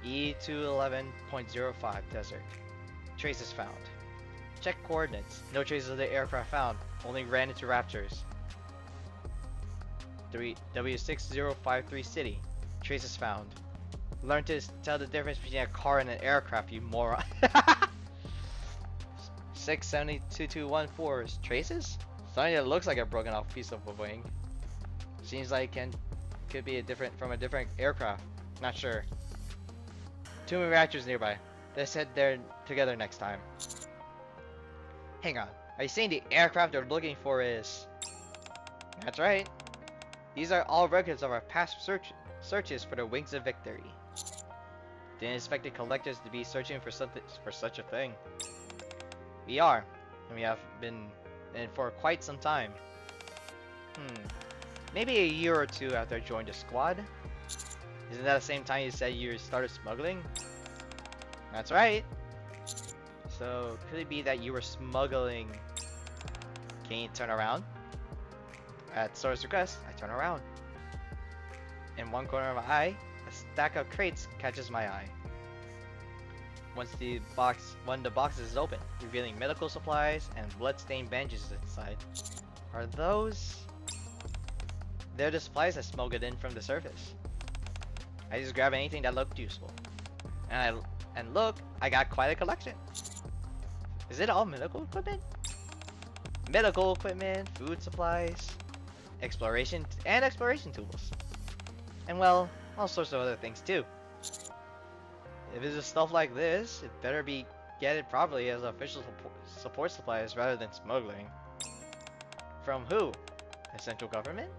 E211.05 Desert. Traces found. Check coordinates. No traces of the aircraft found. Only ran into raptors. W6053 City. Traces found. Learn to tell the difference between a car and an aircraft, you moron. 67214 traces? Something that looks like a broken off piece of a wing. Seems like could be from a different aircraft. Not sure. Too many reactors nearby. Let's head there together next time. Hang on. Are you saying the aircraft they're looking for is... That's right. These are all records of our past searches for the Wings of Victory. Didn't expect the collectors to be searching for such a thing. We are, and we have been in for quite some time. Maybe a year or two after I joined the squad. Isn't that the same time you said you started smuggling? That's right. So could it be that you were smuggling? Can you turn around? At Sora's request, I turn around. In one corner of my eye, a stack of crates catches my eye. One of the boxes is open, revealing medical supplies and blood-stained bandages inside. Are those... They're the supplies I smuggled in from the surface. I just grabbed anything that looked useful. And look, I got quite a collection. Is it all medical equipment? Medical equipment, food supplies, exploration tools. And well, all sorts of other things too. If it's just stuff like this, it better be get it properly as official support supplies rather than smuggling. From who? The central government?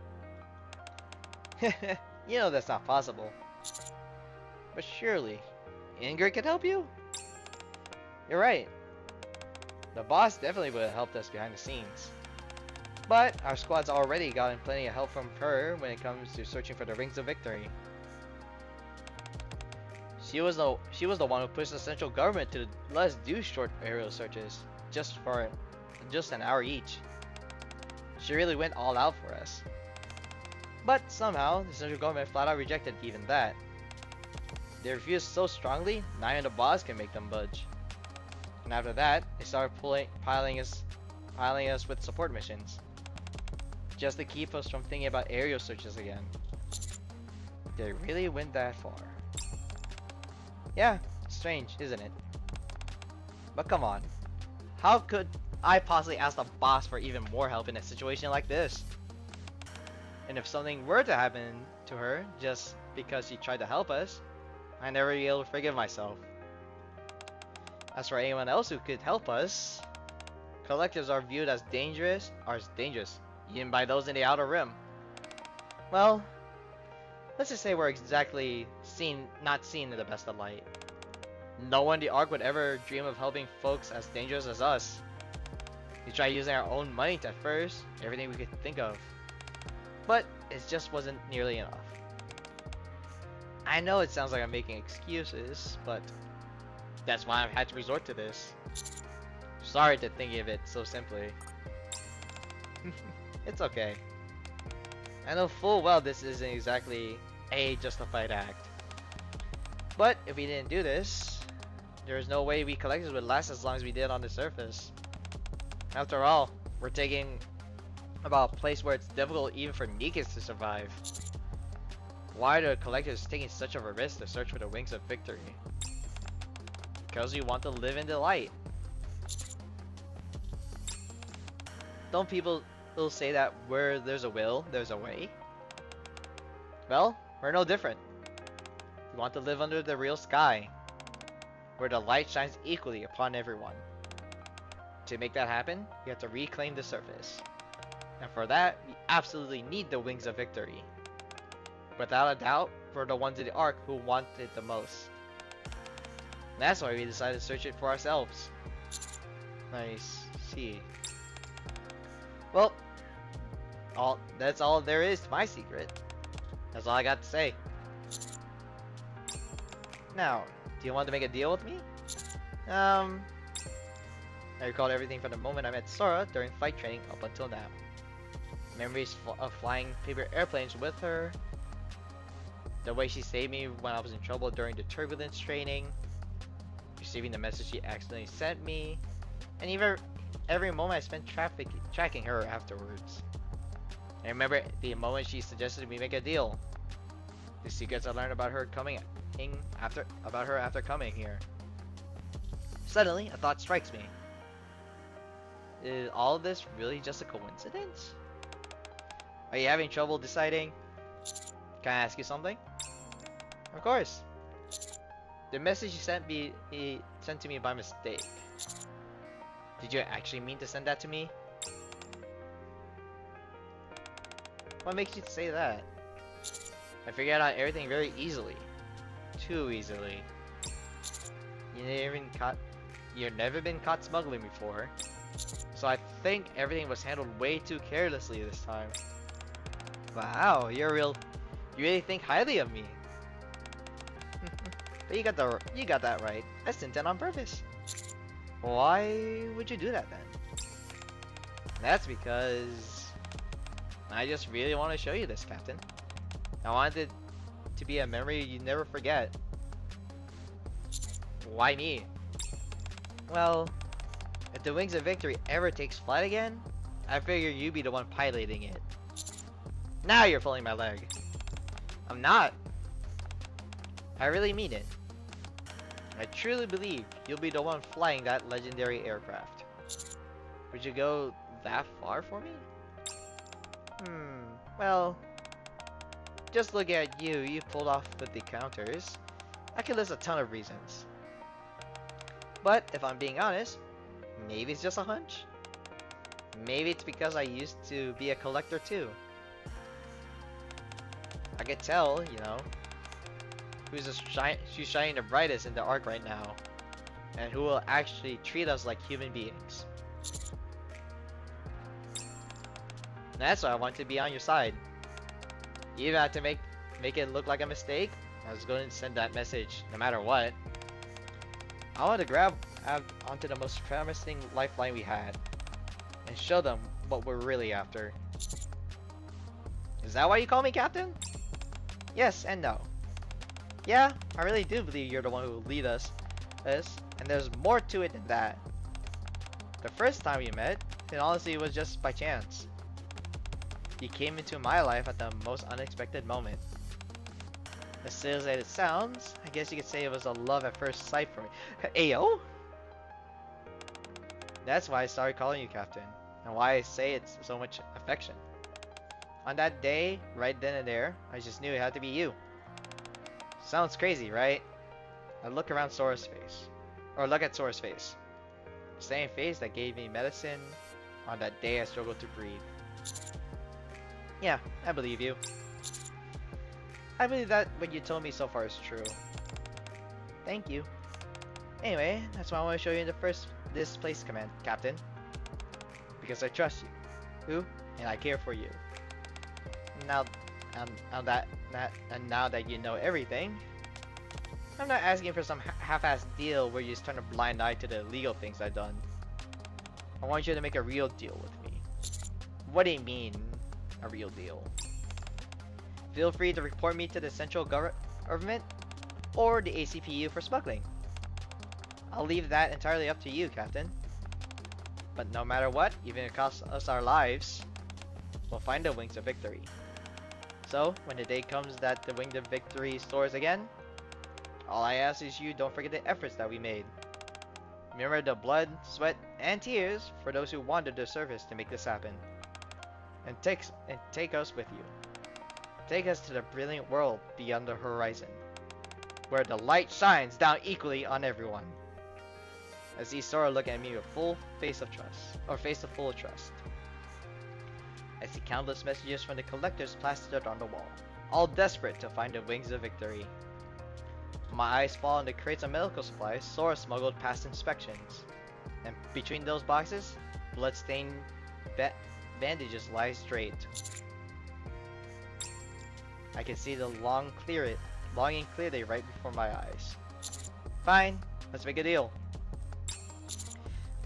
You know that's not possible. But surely, Ingrid could help you? You're right. The boss definitely would have helped us behind the scenes. But our squad's already gotten plenty of help from her when it comes to searching for the Rings of Victory. She was the one who pushed the central government to let us do short aerial searches, just an hour each. She really went all out for us. But somehow, the central government flat out rejected even that. They refused so strongly, not even the boss can make them budge. And after that, they started piling us with support missions, just to keep us from thinking about aerial searches again. They really went that far. Yeah, strange, isn't it? But come on, how could I possibly ask the boss for even more help in a situation like this? And if something were to happen to her, just because she tried to help us, I never be able to forgive myself. As for anyone else who could help us, collectives are viewed as dangerous, even by those in the Outer Rim. Well, let's just say we're exactly not seen in the best of light. No one in the Ark would ever dream of helping folks as dangerous as us. We tried using our own money at first, everything we could think of. But it just wasn't nearly enough. I know it sounds like I'm making excuses, but that's why I've had to resort to this. Sorry to think of it so simply. It's okay. I know full well this isn't exactly a justified act. But if we didn't do this, there's no way we collectors would last as long as we did on the surface. After all, we're taking about a place where it's difficult even for Nikkes to survive. Why are the collectors taking such of a risk to search for the wings of victory? Because we want to live in the light. Don't people say that where there's a will, there's a way? Well, we're no different. We want to live under the real sky, where the light shines equally upon everyone. To make that happen, we have to reclaim the surface. And for that, we absolutely need the wings of victory. Without a doubt, we're the ones in the Ark who want it the most. And that's why we decided to search it for ourselves. Nice. See. Well, that's all there is to my secret. That's all I got to say. Now, do you want to make a deal with me? I recalled everything from the moment I met Sora during flight training up until now. Memories of flying paper airplanes with her, the way she saved me when I was in trouble during the turbulence training, receiving the message she accidentally sent me, and even every moment I spent tracking her afterwards. I remember the moment she suggested we make a deal. The secrets I learned about her after coming here. Suddenly, a thought strikes me. Is all of this really just a coincidence? Are you having trouble deciding? Can I ask you something? Of course. The message you sent to me by mistake. Did you actually mean to send that to me? What makes you say that? I figured out everything very easily. Too easily. You've never been caught smuggling before. So I think everything was handled way too carelessly this time. Wow, you really think highly of me. But you got that right. I sent that on purpose. Why would you do that then? That's because I just really want to show you this, Captain. I wanted it to be a memory you never forget. Why me? Well, if the Wings of Victory ever takes flight again, I figure you'd be the one piloting it. Now you're pulling my leg. I'm not. I really mean it. I truly believe you'll be the one flying that legendary aircraft. Would you go that far for me? Well, just look at you pulled off with the counters. I could list a ton of reasons. But if I'm being honest, maybe it's just a hunch. Maybe it's because I used to be a collector too. I could tell, you know, who's shining the brightest in the Ark right now, and who will actually treat us like human beings. That's why I want to be on your side. You even have to make it look like a mistake. I was going to send that message no matter what. I want to grab onto the most promising lifeline we had and show them what we're really after. Is that why you call me Captain? Yes and no. Yeah, I really do believe you're the one who will lead us, and there's more to it than that. The first time we met, it honestly was just by chance. You came into my life at the most unexpected moment. As silly as it sounds, I guess you could say it was a love at first sight for me. Ayo? That's why I started calling you Captain, and why I say it's so much affection. On that day, right then and there, I just knew it had to be you. Sounds crazy, right? I look around Sora's face. Or look at Sora's face. Same face that gave me medicine on that day I struggled to breathe. Yeah, I believe you. I believe that what you told me so far is true. Thank you. Anyway, that's why I want to show you this place command, Captain. Because I trust you, and I care for you. Now, now that you know everything, I'm not asking for some half-assed deal where you just turn a blind eye to the illegal things I've done. I want you to make a real deal with me. What do you mean, a real deal? Feel free to report me to the central government or the ACPU for smuggling. I'll leave that entirely up to you, Captain. But no matter what, even if it costs us our lives, we'll find the Wings of Victory. So, when the day comes that the Wings of Victory soars again, all I ask is you don't forget the efforts that we made. Remember the blood, sweat, and tears for those who wandered the surface to make this happen. And take us with you. Take us to the brilliant world beyond the horizon, where the light shines down equally on everyone. I see Sora look at me with full face of trust. I see countless messages from the collectors plastered on the wall, all desperate to find the Wings of Victory. My eyes fall on the crates of medical supplies Sora smuggled past inspections, and between those boxes, blood-stained bandages lie straight. I can see the longing clearly right before my eyes. Fine, let's make a deal.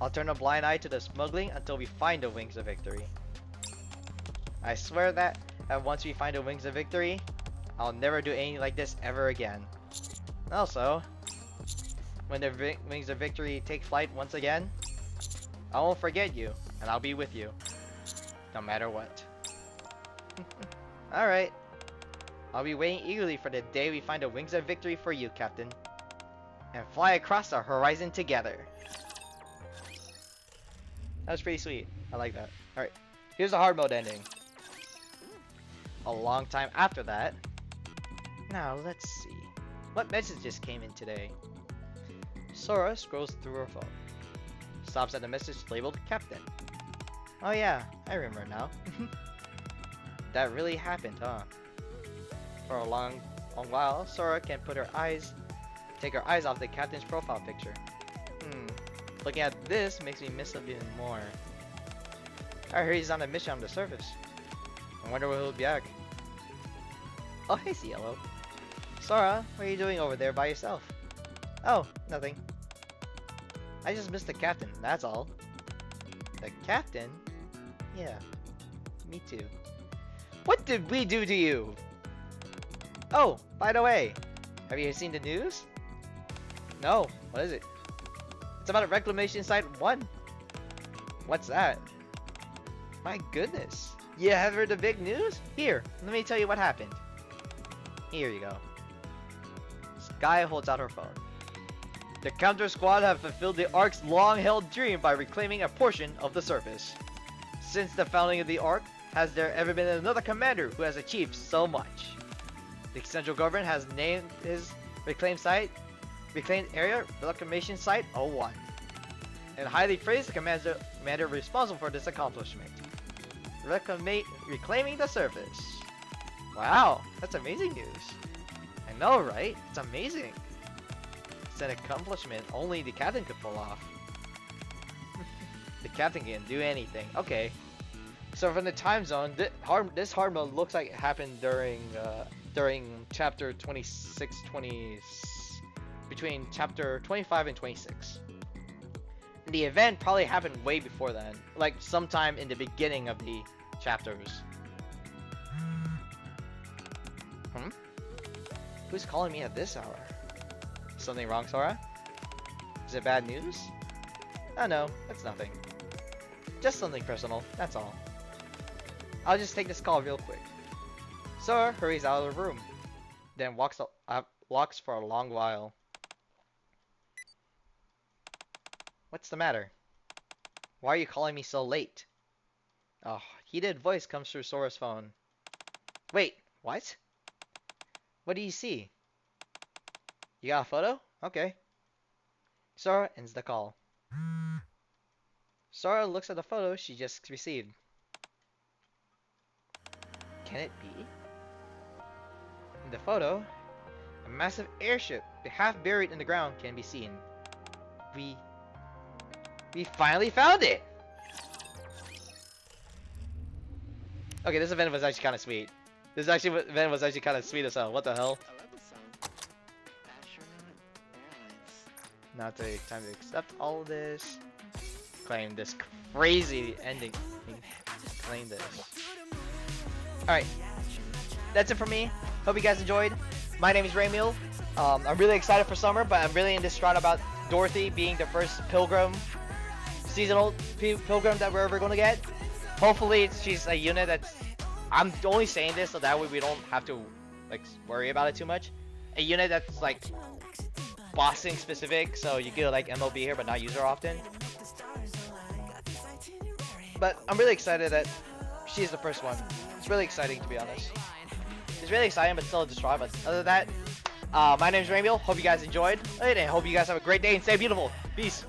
I'll turn a blind eye to the smuggling until we find the Wings of Victory. I swear that once we find the Wings of Victory, I'll never do anything like this ever again. Also, when the Wings of Victory take flight once again, I won't forget you, and I'll be with you, no matter what. Alright. I'll be waiting eagerly for the day we find the Wings of Victory for you, Captain. And fly across the horizon together. That was pretty sweet. I like that. Alright, here's the hard mode ending. A long time after that. Now, let's see. What messages came in today? Sora scrolls through her phone. Stops at the message labeled Captain. Oh yeah, I remember now. That really happened, huh? For a long while, Sora can't take her eyes off the Captain's profile picture. Looking at this makes me miss him even more. I heard he's on a mission on the surface. I wonder when he'll be back. Oh, hey, Cielo. Sora, what are you doing over there by yourself? Oh, nothing. I just missed the Captain, that's all. The Captain? Yeah, me too. What did we do to you? Oh, by the way, have you seen the news? No, what is it? It's about a reclamation site 1. What's that? My goodness. You have heard the big news? Here, let me tell you what happened. Here you go. Sky holds out her phone. The Counter Squad have fulfilled the Ark's long-held dream by reclaiming a portion of the surface. Since the founding of the Ark, has there ever been another commander who has achieved so much? The central government has named his reclaimed area Reclamation Site 01, and highly praised the commander responsible for this accomplishment. Reclaiming the surface. Wow, that's amazing news. I know, right? It's amazing. It's an accomplishment only the Captain could pull off. The Captain can do anything. Okay. So from the time zone, this hard mode looks like it happened during chapter 26, between chapter 25 and 26. The event probably happened way before then, like sometime in the beginning of the chapters. Who's calling me at this hour? Something wrong, Sora? Is it bad news? Oh no, that's nothing. Just something personal, that's all. I'll just take this call real quick. Sora hurries out of the room, then walks for a long while. What's the matter? Why are you calling me so late? A heated voice comes through Sora's phone. Wait, what? What do you see? You got a photo? Okay. Sora ends the call. Sora looks at the photo she just received. Can it be? In the photo, a massive airship, half buried in the ground, can be seen. We finally found it! Okay, this event was actually kind of sweet. Event was actually kind of sweet as hell. What the hell? I love this song. Astronaut Airlines. Now take time to accept all of this. Claim this crazy ending. Claim this. Alright. That's it for me. Hope you guys enjoyed. My name is Raymiel. I'm really excited for summer, but I'm really distraught about Dorothy being the first pilgrim, seasonal pilgrim that we're ever going to get. Hopefully she's a unit that's... I'm only saying this so that way we don't have to like worry about it too much. A unit that's like bossing specific, so you could like MLB here but not use her often. But I'm really excited that she's the first one. It's really exciting, to be honest. It's really exciting, but still distraught. But other than that, my name is Raymiel. Hope you guys enjoyed it, and hope you guys have a great day and stay beautiful. Peace.